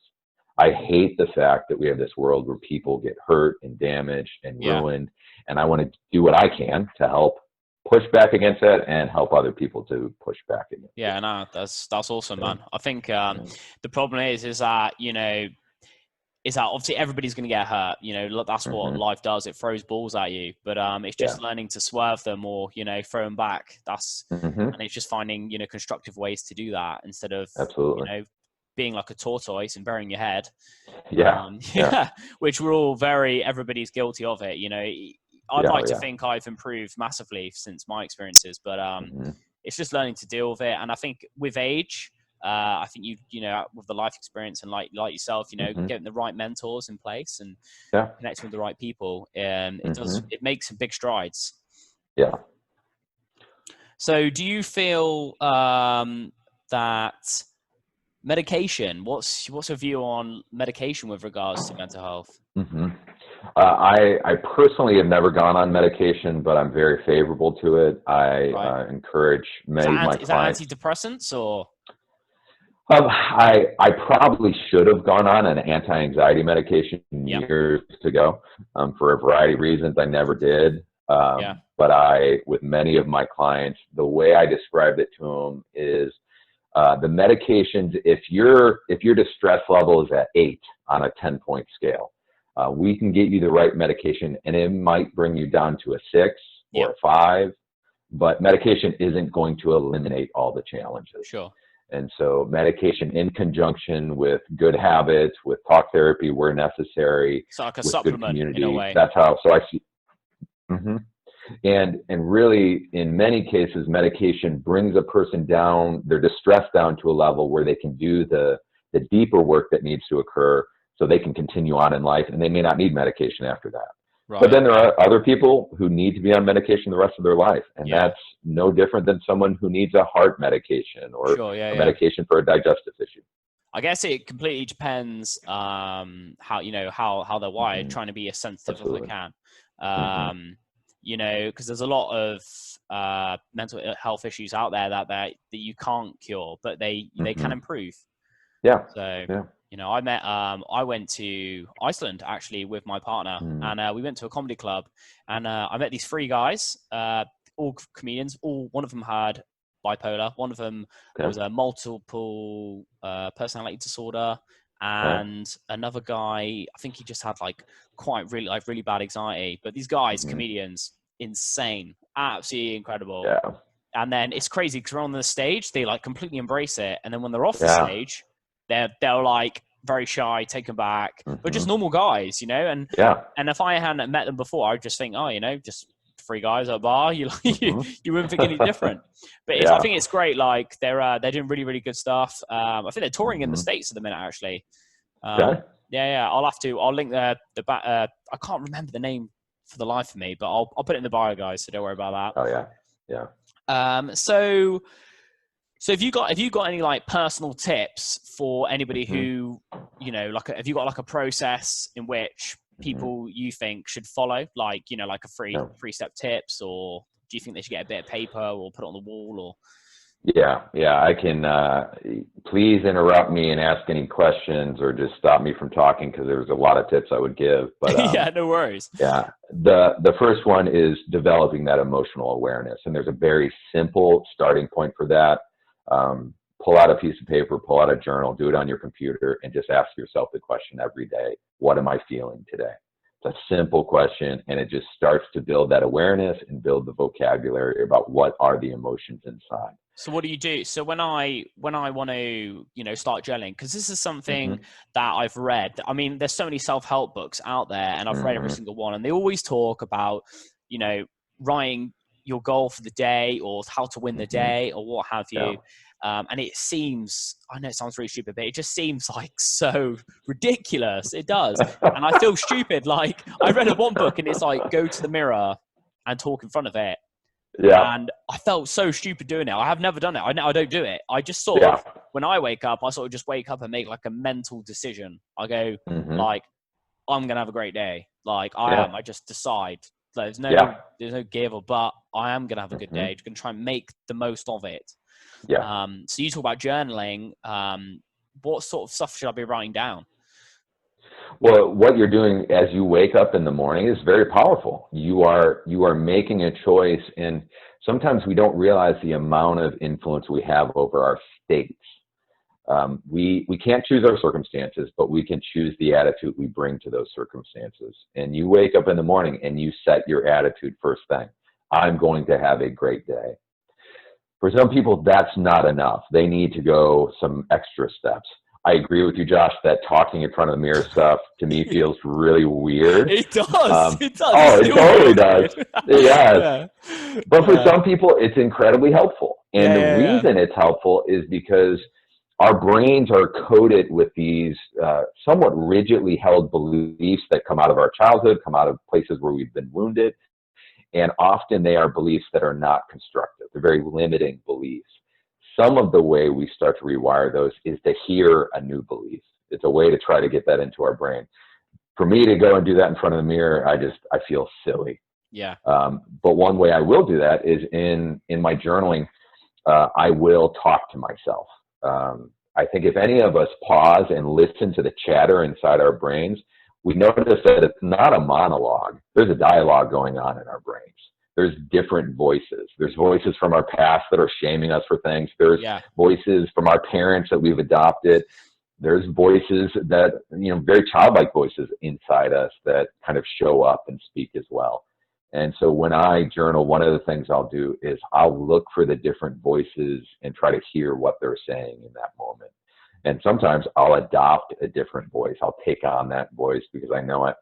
I hate the fact that we have this world where people get hurt and damaged and ruined. And I want to do what I can to help push back against that and help other people to push back against it. Yeah, no, that's awesome, man. I think the problem is that, you know, is that obviously everybody's going to get hurt. You know, that's what life does. It throws balls at you, but it's just learning to swerve them or, you know, throw them back. That's, and it's just finding, you know, constructive ways to do that instead of, you know, being like a tortoise and burying your head. Which we're all everybody's guilty of it. You know, I'd like to think I've improved massively since my experiences, but it's just learning to deal with it. And I think with age, I think you know, with the life experience and like yourself, you know, getting the right mentors in place and connecting with the right people, it makes some big strides. Yeah. So do you feel that medication, what's your view on medication with regards to mental health? I personally have never gone on medication, but I'm very favorable to it. I encourage many of my clients. Is that antidepressants or? I probably should have gone on an anti-anxiety medication years ago for a variety of reasons. I never did. But with many of my clients, the way I described it to them is the medications, if your distress level is at 8 on a 10-point scale, we can get you the right medication and it might bring you down to a 6 or a 5, but medication isn't going to eliminate all the challenges. Sure. And so medication in conjunction with good habits, with talk therapy where necessary, so like a with supplement good community, in a way. that's how, so I see. And really, in many cases, medication brings a person down, their distress down to a level where they can do the deeper work that needs to occur so they can continue on in life, and they may not need medication after that. Right. But then there are other people who need to be on medication the rest of their life, and that's no different than someone who needs a heart medication or a medication for a digestive issue. I guess it completely depends how they're wired, trying to be as sensitive as they can. You know, because there's a lot of mental health issues out there that you can't cure, but they can improve. Yeah. So you know, I went to Iceland actually with my partner, and we went to a comedy club, and I met these 3 guys, all comedians. One of them had bipolar, one of them was a multiple personality disorder, and another guy, I think he just had really bad anxiety. But these guys, comedians, insane, absolutely incredible. Yeah. And then it's crazy because we're on the stage, they like completely embrace it, and then when they're off the stage, they're like very shy, taken back, but just normal guys, you know. And if I hadn't met them before, I'd just think, oh, you know, just 3 guys at a bar, you wouldn't think any different. But I think it's great. Like they're doing really, really good stuff. I think they're touring in the States at the minute, actually. I'll link the back. I can't remember the name for the life of me, but I'll put it in the bio, guys. So don't worry about that. So have you got any like personal tips for anybody who, you know, like have you got like a process in which people you think should follow, like, you know, like a 3-step tips, or do you think they should get a bit of paper or put it on the wall, or? Yeah, I can, please interrupt me and ask any questions or just stop me from talking, because there's a lot of tips I would give. But yeah, no worries. Yeah, the first one is developing that emotional awareness, and there's a very simple starting point for that. Pull out a piece of paper, pull out a journal, do it on your computer, and just ask yourself the question every day: what am I feeling today? It's a simple question, and it just starts to build that awareness and build the vocabulary about what are the emotions inside. So what do you do? So when I want to, you know, start journaling, because this is something that I've read. I mean, there's so many self-help books out there, and I've read every single one, and they always talk about, you know, writing your goal for the day or how to win the day or what have you. And it seems, I know it sounds really stupid, but it just seems like so ridiculous. It does. And I feel stupid. Like, I read one book and it's like, go to the mirror and talk in front of it. And I felt so stupid doing it. I have never done it. I don't do it. I just sort of, when I wake up, I sort of just wake up and make like a mental decision. I go like, I'm going to have a great day. Like I just decide. There's no give or but. I am going to have a good day. I'm going to try and make the most of it. So you talk about journaling. What sort of stuff should I be writing down? Well, what you're doing as you wake up in the morning is very powerful. You are making a choice, and sometimes we don't realize the amount of influence we have over our states. We can't choose our circumstances, but we can choose the attitude we bring to those circumstances. And you wake up in the morning and you set your attitude first thing. I'm going to have a great day. For some people, that's not enough. They need to go some extra steps. I agree with you, Josh, that talking in front of the mirror stuff to me feels really weird. It does. It does. Oh, it totally does. Yes. Yeah. But for some people, it's incredibly helpful. And the reason it's helpful is because our brains are coated with these somewhat rigidly held beliefs that come out of our childhood, come out of places where we've been wounded. And often they are beliefs that are not constructive. They're very limiting beliefs. Some of the way we start to rewire those is to hear a new belief. It's a way to try to get that into our brain. For me to go and do that in front of the mirror, I feel silly. Yeah. But one way I will do that is in my journaling, I will talk to myself. I think if any of us pause and listen to the chatter inside our brains, we notice that it's not a monologue. There's a dialogue going on in our brains. There's different voices. There's voices from our past that are shaming us for things. There's voices from our parents that we've adopted. There's voices that, very childlike voices inside us that kind of show up and speak as well. And so when I journal, one of the things I'll do is I'll look for the different voices and try to hear what they're saying in that moment. And sometimes I'll adopt a different voice. I'll take on that voice because I know I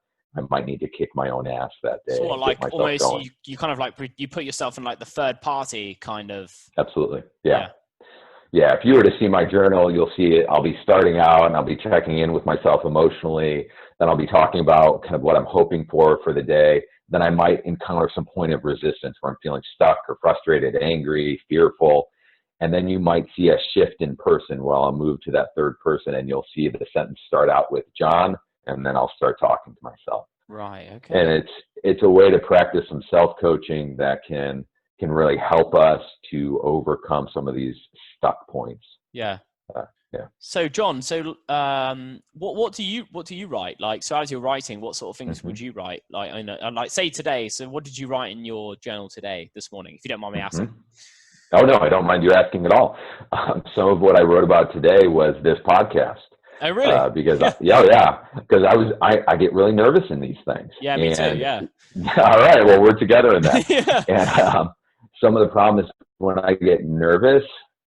might need to kick my own ass that day. Sort of like almost you kind of like you put yourself in like the third party kind of. Absolutely. Yeah. If you were to see my journal, you'll see it. I'll be starting out and I'll be checking in with myself emotionally. Then I'll be talking about kind of what I'm hoping for the day. Then I might encounter some point of resistance where I'm feeling stuck or frustrated, angry, fearful. And then you might see a shift in person where I'll move to that third person and you'll see the sentence start out with John, and then I'll start talking to myself. Right. Okay. And it's a way to practice some self-coaching that can really help us to overcome some of these stuck points. Yeah. Yeah. So John, what do you write? Like, so as you're writing, what sort of things would you write? Like, I know, like say today. So what did you write in your journal today, this morning, if you don't mind me asking? Oh, no, I don't mind you asking at all. Some of what I wrote about today was this podcast. Oh, really? Because because I get really nervous in these things. Yeah, me too. Yeah. All right. Well, we're together in that. Yeah. And some of the problem is when I get nervous,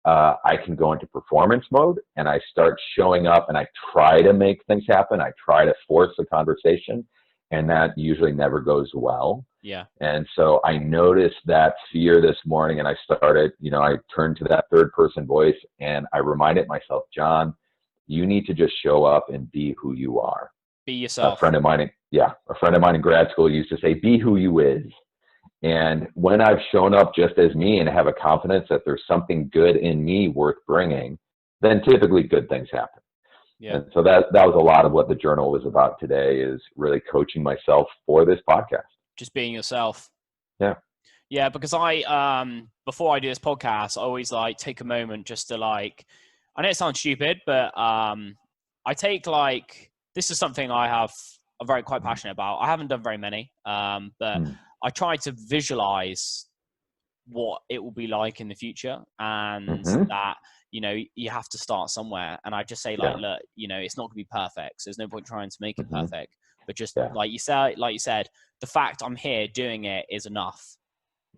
I can go into performance mode and I start showing up and I try to make things happen. I try to force a conversation, and that usually never goes well. Yeah. And so I noticed that fear this morning, and I started, I turned to that third person voice and I reminded myself, John, you need to just show up and be who you are. Be yourself. A friend of mine in grad school used to say, be who you is. And when I've shown up just as me and have a confidence that there's something good in me worth bringing, then typically good things happen. Yeah. And so that was a lot of what the journal was about today, is really coaching myself for this podcast. Just being yourself. Yeah. Yeah, because I before I do this podcast, I always like take a moment just to like, I know it sounds stupid, but I take like, this is something I'm quite passionate about. I haven't done very many, but I try to visualize what it will be like in the future, and that, you have to start somewhere. And I just say like, look, it's not gonna be perfect. So there's no point trying to make it perfect, but just like you said, the fact I'm here doing it is enough.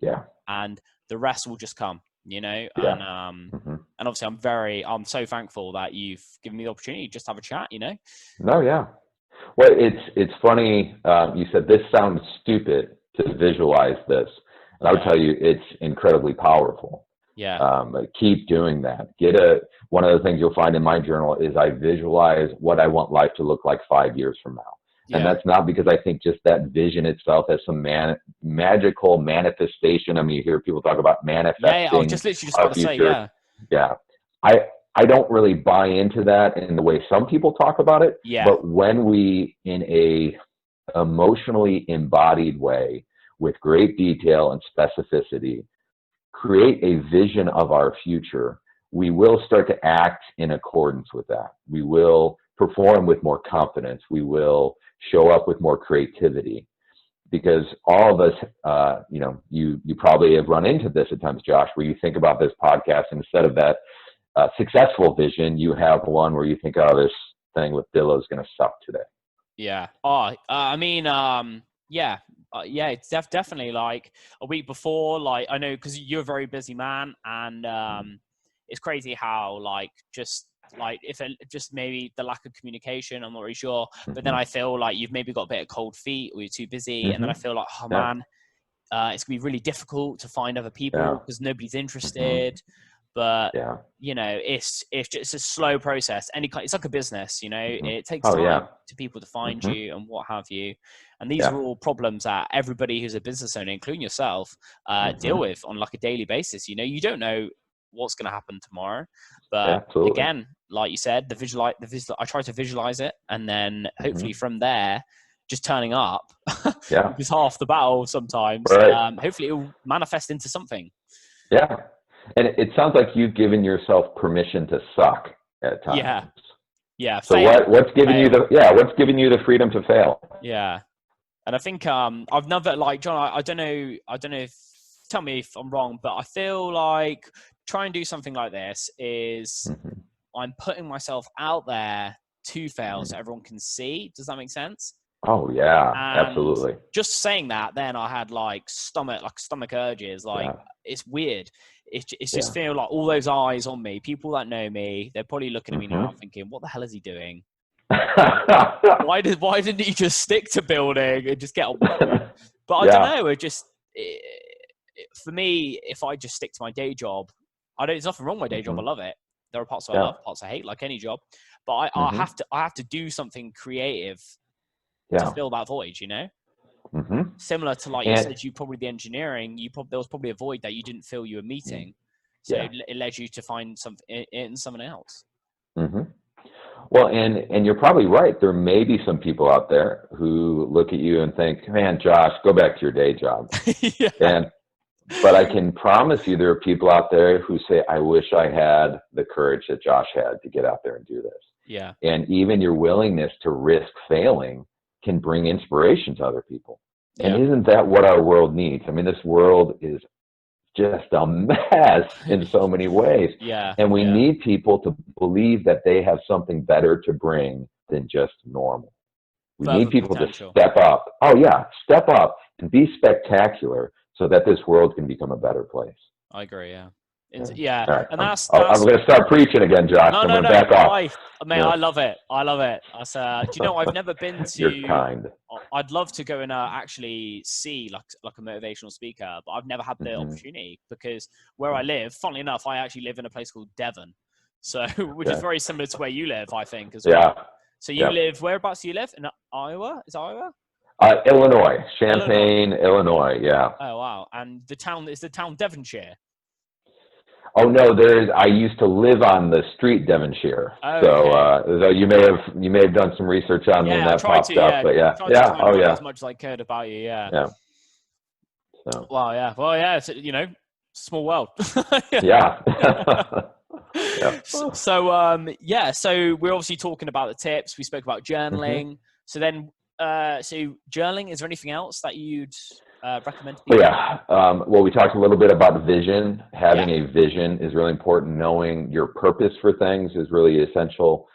Yeah. And the rest will just come, and obviously I'm so thankful that you've given me the opportunity to just have a chat, No, yeah. Well, it's funny. You said this sounds stupid to visualize this. And I would tell you it's incredibly powerful. Yeah. Keep doing that. One of the things you'll find in my journal is I visualize what I want life to look like 5 years from now. And that's not because I think just that vision itself has some magical manifestation. I mean, you hear people talk about manifesting. Yeah, I was just literally just about to say, Yeah. I don't really buy into that in the way some people talk about it. Yeah. But when we, in a emotionally embodied way, with great detail and specificity, create a vision of our future, we will start to act in accordance with that. We will perform with more confidence. We will show up with more creativity, because all of us, you probably have run into this at times, Josh, where you think about this podcast, and instead of that successful vision, you have one where you think, oh, this thing with Dillow is going to suck today. Yeah. It's definitely like a week before. Like, I know, because you're a very busy man, and it's crazy how just maybe the lack of communication, I'm not really sure. But then I feel like you've maybe got a bit of cold feet, or you're too busy, and then I feel like, oh man, it's gonna be really difficult to find other people because nobody's interested. But it's just a slow process. It's like a business, it takes time to people to find you and what have you. And these are all problems that everybody who's a business owner, including yourself, deal with on like a daily basis. You don't know what's going to happen tomorrow, but again, like you said, I try to visualize it, and then hopefully from there, just turning up is half the battle sometimes. Hopefully it will manifest into something. Yeah. And it sounds like you've given yourself permission to suck at times. Yeah. So what's giving you the freedom to fail? Yeah. And I think I've never, like, John, I don't know if, tell me if I'm wrong, but I feel like try and do something like this is I'm putting myself out there to fail so everyone can see. Does that make sense? Oh yeah, and absolutely. Just saying that, then I had stomach urges. It's weird. It's just feel like all those eyes on me, people that know me, they're probably looking at me now thinking, what the hell is he doing? Why didn't he just stick to building and just get on with it? But I don't know. For me, if I just stick to my day job, there's nothing wrong with my day job. I love it. There are parts I love, parts I hate, like any job. But I have to do something creative to fill that void, Similar to, like you said, you probably the engineering, there was probably a void that you didn't feel you were meeting. So it led you to find something in someone else. Well, and you're probably right. There may be some people out there who look at you and think, man, Josh, go back to your day job. But I can promise you there are people out there who say, I wish I had the courage that Josh had to get out there and do this. Yeah. And even your willingness to risk failing can bring inspiration to other people. And isn't that what our world needs? I mean, this world is just a mess in so many ways. And we need people to believe that they have something better to bring than just normal. We need people to step up. Step up and be spectacular so that this world can become a better place. I agree, Right. And that's I'm going to start preaching again, Josh. I'm going to back off. I love it. Do you know, I've never been to... You're kind. I'd love to go and actually see like a motivational speaker, but I've never had the opportunity, because where I live, funnily enough, I actually live in a place called Devon, which is very similar to where you live, I think, as well. So you live, whereabouts do you live? In Iowa? Is it Iowa? Illinois, Champaign, Illinois. Yeah. Oh wow! And is the town Devonshire? Oh no, I used to live on the street Devonshire. So you may have done some research on me, and that popped up. But as much as I cared about you. So. Wow. Yeah. Well, it's small world. So we're obviously talking about the tips. We spoke about journaling. So then, journaling. Is there anything else that you'd recommend to people? Well, we talked a little bit about vision. Having a vision is really important. Knowing your purpose for things is really essential.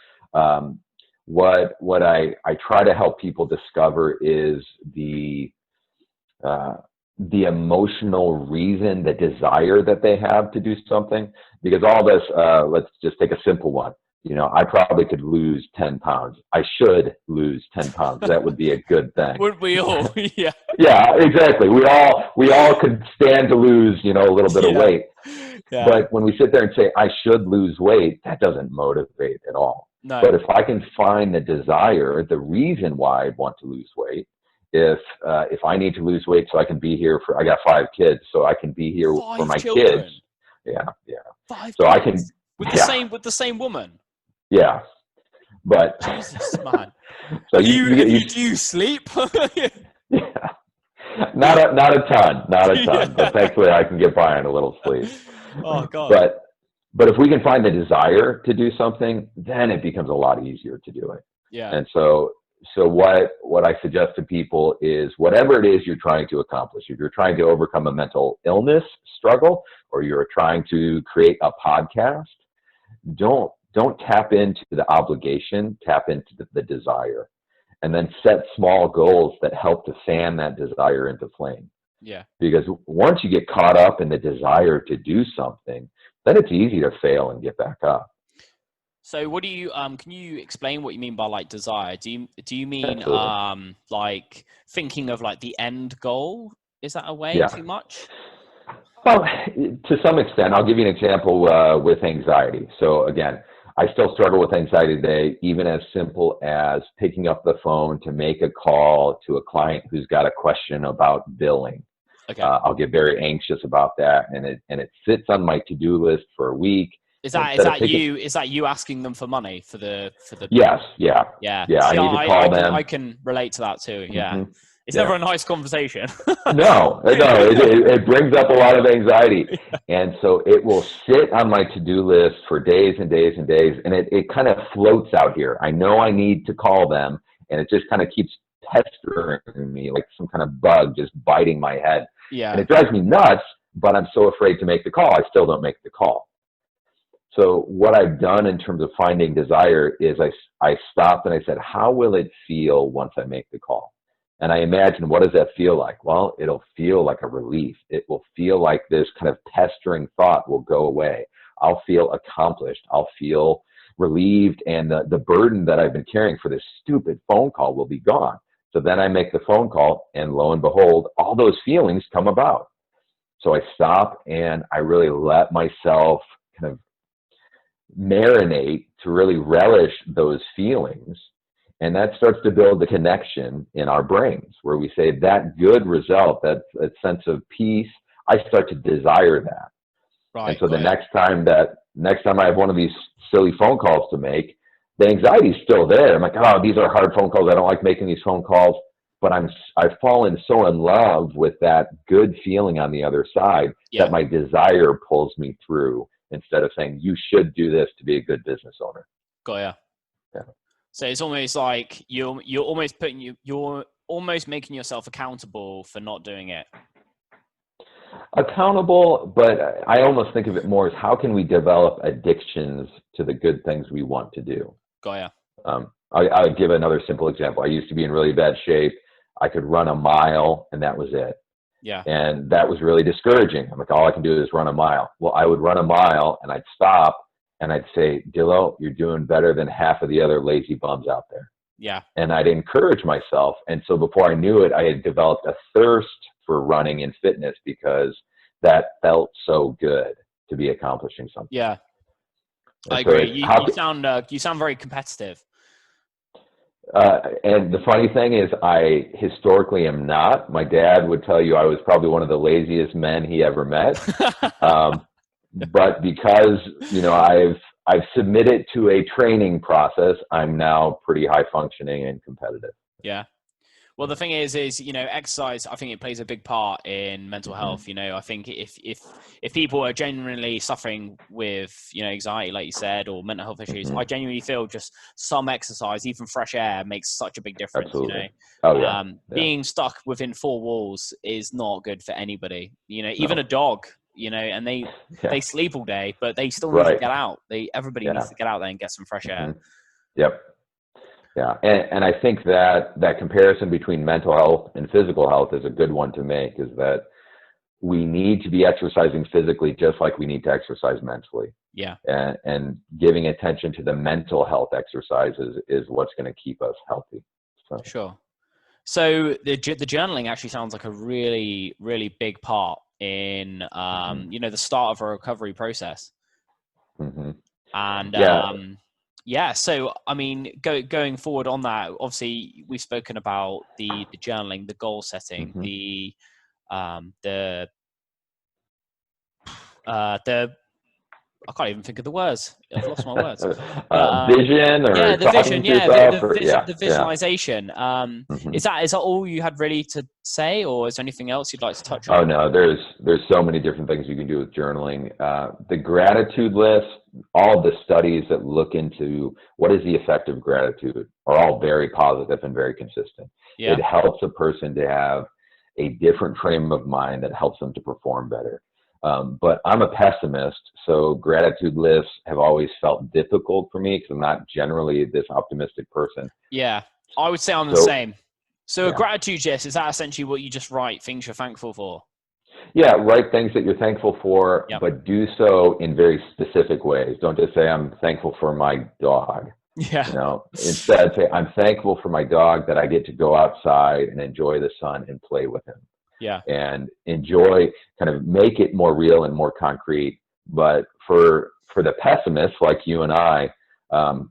What I try to help people discover is the emotional reason, the desire that they have to do something. Because all this, let's just take a simple one. I probably could lose 10 pounds. I should lose 10 pounds. That would be a good thing. Wouldn't we all? Yeah. Yeah, exactly. We all could stand to lose, a little bit of weight. Yeah. But when we sit there and say, I should lose weight, that doesn't motivate at all. No. But if I can find the desire, the reason why I want to lose weight, if I need to lose weight so I can be here I got 5 kids, so I can be here for my kids. Yeah. 5 so kids. I can with the same woman. Yeah, but Jesus, man. So do you sleep? Not a ton, but thankfully I can get by on a little sleep. Oh God. But if we can find the desire to do something, then it becomes a lot easier to do it. Yeah. And so what I suggest to people is whatever it is you're trying to accomplish, if you're trying to overcome a mental illness struggle, or you're trying to create a podcast, don't tap into the obligation, tap into the desire, and then set small goals that help to fan that desire into flame. Yeah. Because once you get caught up in the desire to do something, then it's easy to fail and get back up. So what do you can you explain what you mean by like desire? Do you mean Absolutely. like thinking of like the end goal? Is that a way Yeah. too much? Well, to some extent, I'll give you an example with anxiety. So again, I still struggle with anxiety today, even as simple as picking up the phone to make a call to a client who's got a question about billing. Okay. I'll get very anxious about that, and it sits on my to-do list for a week. Is that you asking them for money for the Yes, yeah. Yeah. Yeah, See, I need to call them. I can relate to that too. Yeah. Mm-hmm. It's Yeah. never a nice conversation. No, it brings up a lot of anxiety. And so it will sit on my to-do list for days and days and days, and it kind of floats out here. I know I need to call them, and it just kind of keeps pestering me like some kind of bug just biting my head. Yeah. And it drives me nuts, but I'm so afraid to make the call, I still don't make the call. So what I've done in terms of finding desire is I stopped and I said, how will it feel once I make the call? And I imagine, what does that feel like? Well, it'll feel like a relief. It will feel like this kind of pestering thought will go away. I'll feel accomplished. I'll feel relieved, and the burden that I've been carrying for this stupid phone call will be gone. So then I make the phone call, and lo and behold, all those feelings come about. So I stop and I really let myself kind of marinate to really relish those feelings. And that starts to build the connection in our brains where we say that good result, that sense of peace, I start to desire that. Right. And so the next time I have one of these silly phone calls to make, the anxiety is still there. I'm like, oh, these are hard phone calls. I don't like making these phone calls. But I've fallen so in love with that good feeling on the other side that my desire pulls me through, instead of saying you should do this to be a good business owner. Got ya. Yeah. So it's almost like you're almost making yourself accountable for not doing it. Accountable, but I almost think of it more as how can we develop addictions to the good things we want to do. Got ya. I'll give another simple example. I used to be in really bad shape. I could run a mile, and that was it. Yeah. And that was really discouraging. I'm like, all I can do is run a mile. Well, I would run a mile, and I'd stop, and I'd say, Dillow, you're doing better than half of the other lazy bums out there. Yeah. And I'd encourage myself. And so before I knew it, I had developed a thirst for running and fitness because that felt so good to be accomplishing something. Yeah. And I agree. You sound very competitive. And the funny thing is, I historically am not. My dad would tell you I was probably one of the laziest men he ever met. But because, I've submitted to a training process, I'm now pretty high functioning and competitive. Yeah. Well, the thing is, exercise, I think it plays a big part in mental health. I think if people are genuinely suffering with, anxiety, like you said, or mental health issues, I genuinely feel just some exercise, even fresh air, makes such a big difference. Absolutely. Oh, yeah. Being stuck within four walls is not good for anybody. Even a dog, and they sleep all day, but they still need to get out. Everybody needs to get out there and get some fresh air. Yep. Yeah, and I think that comparison between mental health and physical health is a good one to make, is that we need to be exercising physically just like we need to exercise mentally. Yeah. And giving attention to the mental health exercises is what's going to keep us healthy. So. Sure. So the journaling actually sounds like a really, really big part in, the start of a recovery process. Mm-hmm. And so I mean, going forward on that, obviously we've spoken about the journaling, the goal setting, the I can't even think of the words. I've lost my words. But, vision or yeah, the talking vision. to Yeah, yourself or yeah, the yeah. visualization. Mhm. Is that all you had really to say, or is there anything else you'd like to touch Oh on? no, there's so many different things you can do with journaling. The gratitude list, all the studies that look into what is the effect of gratitude are all very positive and very consistent. Yeah. It helps a person to have a different frame of mind that helps them to perform better. But I'm a pessimist, so gratitude lists have always felt difficult for me because I'm not generally this optimistic person. Yeah, I would say I'm the So same. So a yeah. gratitude list, is that essentially what you just write, things you're thankful for? Yeah, write things that you're thankful for, Yep. but do so in very specific ways. Don't just say, I'm thankful for my dog. Yeah. Instead say, I'm thankful for my dog that I get to go outside and enjoy the sun and play with him Yeah. and enjoy, kind of make it more real and more concrete. But for the pessimists like you and I,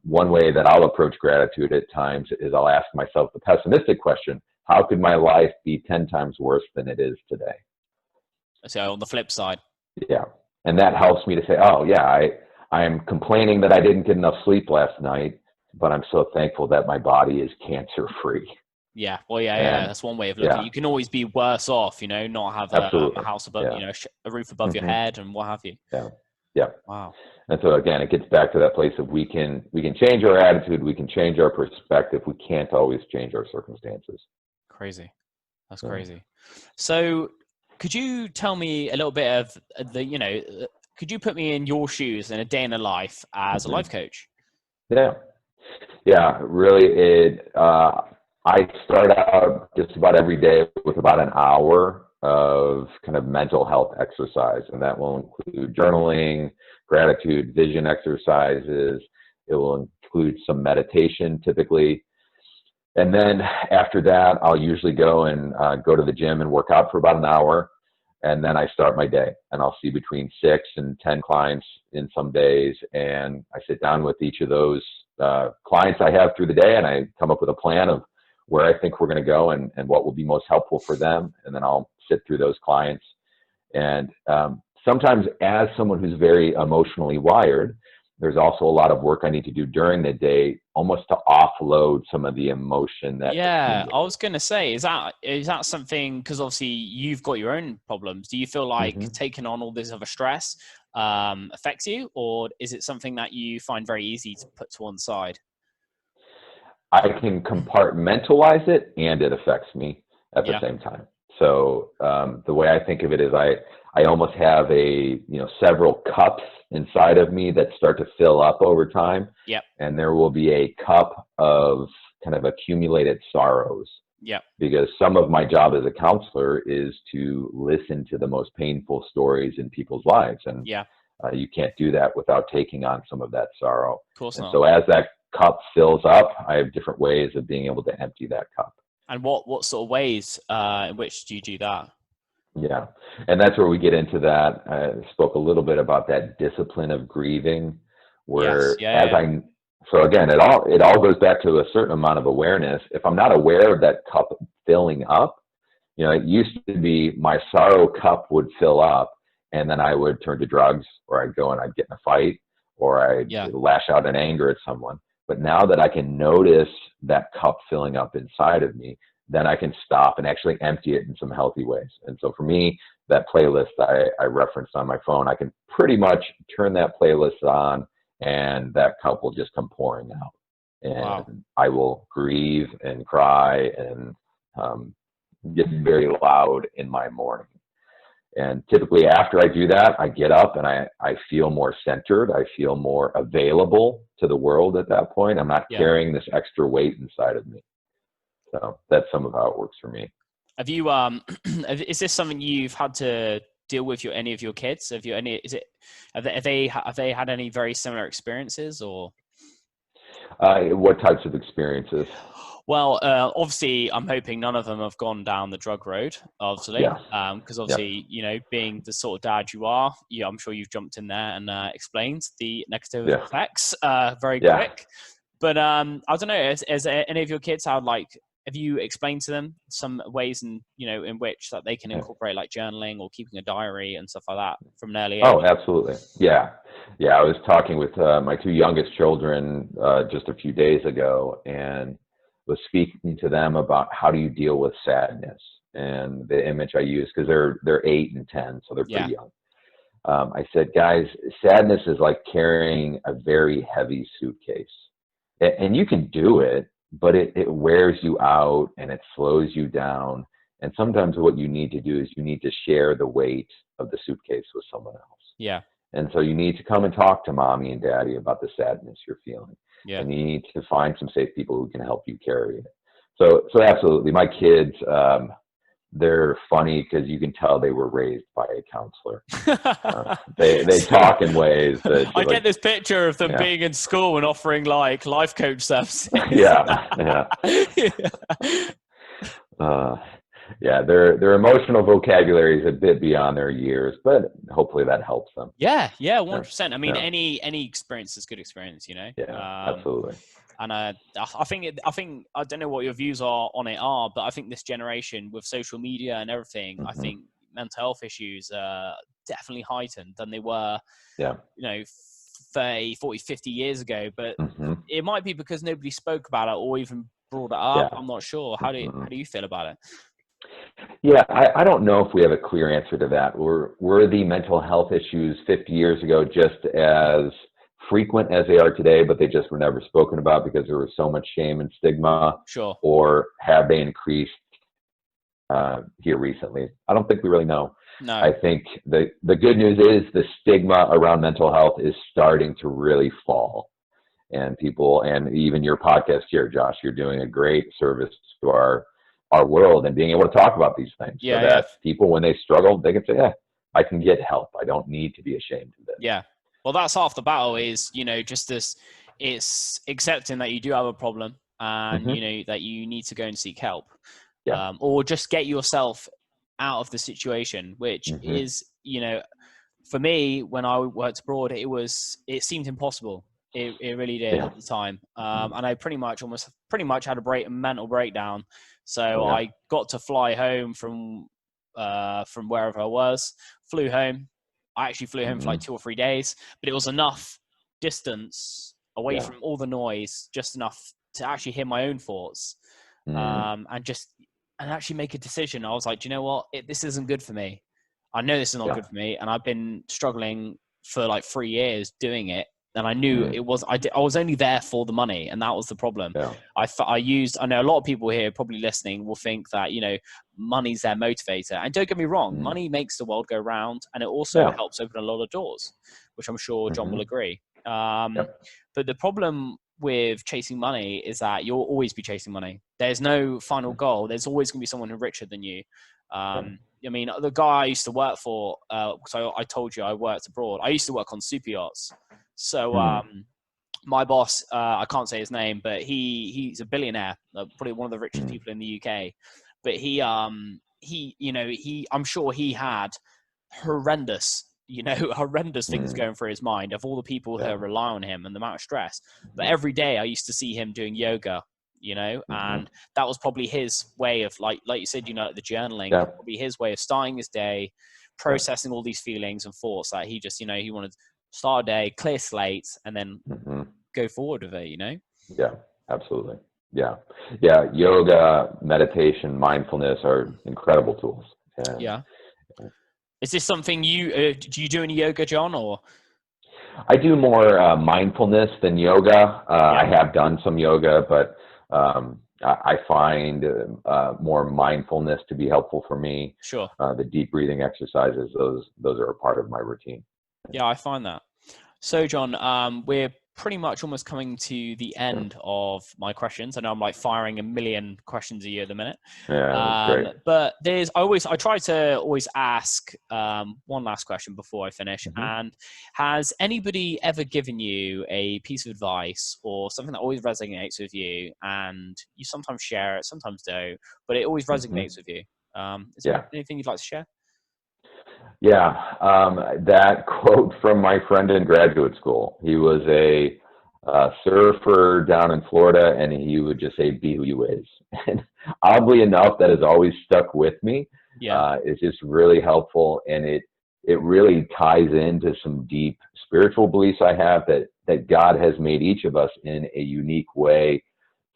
one way that I'll approach gratitude at times is I'll ask myself the pessimistic question, how could my life be 10 times worse than it is today? So on the flip side. Yeah. And that helps me to say, oh, yeah, I am complaining that I didn't get enough sleep last night, but I'm so thankful that my body is cancer free. Yeah. Well, yeah. And That's one way of looking. yeah, You can always be worse off, not have a absolutely. house above, Yeah. a roof above your hmm head and what have you. Yeah. Yeah. Wow. And so again, it gets back to that place of we can change our attitude, we can change our perspective. We can't always change our circumstances. Crazy. That's So, crazy. So could you tell me a little bit of could you put me in your shoes in a day in the life as a mhm. life coach? Yeah. Yeah, really, I start out just about every day with about an hour of kind of mental health exercise, and that will include journaling, gratitude, vision exercises. It will include some meditation typically. And then after that, I'll usually go and go to the gym and work out for about an hour. And then I start my day, and I'll see between 6 and 10 clients in some days. And I sit down with each of those clients I have through the day, and I come up with a plan of where I think we're going to go and what will be most helpful for them. And then I'll sit through those clients. And sometimes, as someone who's very emotionally wired, there's also a lot of work I need to do during the day, almost to offload some of the emotion that Yeah, I accumulates. was going to say, is that something, because obviously you've got your own problems. Do you feel like hmm taking on all this other stress affects you, or is it something that you find very easy to put to one side? I can compartmentalize it, and it affects me at the Yeah, same time. So the way I think of it is, I almost have several cups inside of me that start to fill up over time, yeah, and there will be a cup of kind of accumulated sorrows. yeah, Because some of my job as a counselor is to listen to the most painful stories in people's lives, and yeah. you can't do that without taking on some of that sorrow. Of course And not. so as that cup fills up, I have different ways of being able to empty that cup. And what sort of ways in which do you do that? Yeah. And that's where we get into that. I spoke a little bit about that discipline of grieving, Yes. where Yeah. Yeah. Yeah. so again, it all goes back to a certain amount of awareness. If I'm not aware of that cup filling up, it used to be my sorrow cup would fill up, and then I would turn to drugs, or I'd go and I'd get in a fight, or I'd Yeah. lash out in anger at someone. But now that I can notice that cup filling up inside of me, then I can stop and actually empty it in some healthy ways. And so for me, that playlist I referenced on my phone, I can pretty much turn that playlist on, and that cup will just come pouring out. Wow. And I will grieve and cry and get very loud in my morning. And typically after I do that, I get up and I feel more centered. I feel more available to the world at that point. I'm not Yeah. carrying this extra weight inside of me. So that's some of how it works for me. Have you is this something you've had to deal with any of your kids? Have you any? Is it have they had any very similar experiences or? What types of experiences? Well, obviously, I'm hoping none of them have gone down the drug road, obviously, Yeah. because Yeah. obviously, being the sort of dad you are, I'm sure you've jumped in there and explained the negative Yeah. effects very Yeah. quick. But I don't know, has any of your kids had like have you explained to them some ways in which that they can incorporate like journaling or keeping a diary and stuff like that from an early age? Oh, absolutely. Yeah. I was talking with my two youngest children just a few days ago, and was speaking to them about how do you deal with sadness. And the image I use, because they're 8 and 10, so they're pretty young. I said, guys, sadness is like carrying a very heavy suitcase. And you can do it, but it wears you out and it slows you down. And sometimes what you need to do is you need to share the weight of the suitcase with someone else. Yeah. And so you need to come and talk to mommy and daddy about the sadness you're feeling. Yeah. And you need to find some safe people who can help you carry it. So absolutely. My kids, they're funny because you can tell they were raised by a counselor. They talk in ways that I get this picture of them being in school and offering like life coach services. Their emotional vocabulary is a bit beyond their years, but hopefully that helps them. 100%. I mean, any experience is good experience, Absolutely. And I think I don't know what your views on it are, but I think this generation with social media and everything, I think mental health issues are definitely heightened than they were, 30, 40, 50 years ago. But it might be because nobody spoke about it or even brought it up. I'm not sure. How do you feel about it? Yeah, I don't know if we have a clear answer to that. Were the mental health issues 50 years ago just as frequent as they are today, but they just were never spoken about because there was so much shame and stigma? Sure. Or have they increased here recently? I don't think we really know. No. I think the good news is the stigma around mental health is starting to really fall. And people, and even your podcast here, Josh, you're doing a great service to our world and being able to talk about these things so that people, when they struggle, they can say, yeah, I can get help. I don't need to be ashamed of this. Yeah. Well, that's half the battle is, just this, it's accepting that you do have a problem and, that you need to go and seek help. Or just get yourself out of the situation, which is, for me, when I worked abroad, it seemed impossible. It really did at the time. And I pretty much had a mental breakdown. So I got to fly home from wherever I was, flew home. I actually flew home for like 2 or 3 days, but it was enough distance away from all the noise, just enough to actually hear my own thoughts, and actually make a decision. I was like, do you know what? This isn't good for me. I know this is not good for me. And I've been struggling for like 3 years doing it. And I knew it was, I was only there for the money. And that was the problem. I know a lot of people here probably listening will think that, money's their motivator. And don't get me wrong, money makes the world go round. And it also helps open a lot of doors, which I'm sure John will agree. But the problem with chasing money is that you'll always be chasing money. There's no final goal. There's always going to be someone who's richer than you. I mean, the guy I used to work for, so I told you I worked abroad. I used to work on super yachts. So my boss, I can't say his name, but he's a billionaire, probably one of the richest people in the UK. But I'm sure he had horrendous things going through his mind of all the people that rely on him and the amount of stress. But every day I used to see him doing yoga, and that was probably his way of like you said, the journaling, probably his way of starting his day, processing all these feelings and thoughts that he just, he wanted to start a day, clear slate, and then go forward with it, Yeah, absolutely. Yeah. Yoga, meditation, mindfulness are incredible tools. Is this something do you do any yoga, John, or? I do more mindfulness than yoga. I have done some yoga, but I find more mindfulness to be helpful for me. Sure. The deep breathing exercises, those are a part of my routine. Yeah, I find that. So, John, we're pretty much almost coming to the end of my questions. I know I'm like firing a million questions a year at the minute. Great. But I try to always ask one last question before I finish. And has anybody ever given you a piece of advice or something that always resonates with you, and you sometimes share it, sometimes don't, but it always resonates with you? Is there anything you'd like to share? Yeah, that quote from my friend in graduate school. He was a surfer down in Florida, and he would just say, "Be who you is." And oddly enough, that has always stuck with me. Yeah. It's just really helpful, and it really ties into some deep spiritual beliefs I have that God has made each of us in a unique way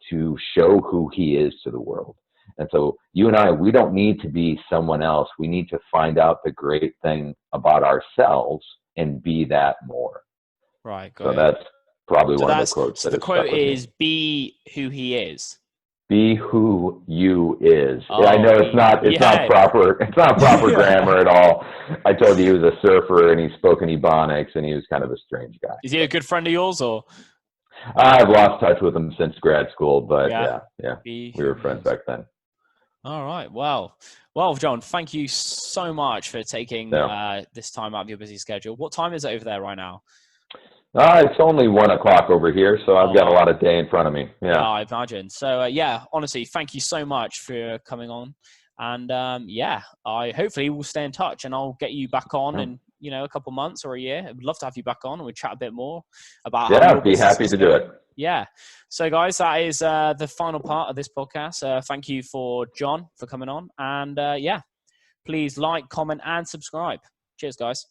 to show who He is to the world. And so you and I, we don't need to be someone else. We need to find out the great thing about ourselves and be that more. Right. Got So it. that's probably So one of the quotes so that the has stuck quote with me. is be who he is. Be who you is. I Oh, know it's not yeah. proper grammar at all. I told you he was a surfer and he spoke in Ebonics and he was kind of a strange guy. Is he a good friend of yours, or? I've lost touch with him since grad school, but Yeah. yeah, Be we who were he friends is. back then. All right. Well, John, thank you so much for taking Yeah. this time out of your busy schedule. What time is it over there right now? It's only 1 o'clock over here, so Oh, I've got a wow. lot of day in front of me. Yeah, Yeah. I imagine. So, yeah, honestly, thank you so much for coming on. And yeah, I hopefully will stay in touch, and I'll get you back on in a couple months or a year. I'd love to have you back on, and we'll chat a bit more about how Yeah, your I'd be business happy is to do going. it. Yeah. So, guys, that is the final part of this podcast. Thank you for John for coming on, and yeah, please like, comment, and subscribe. Cheers, guys.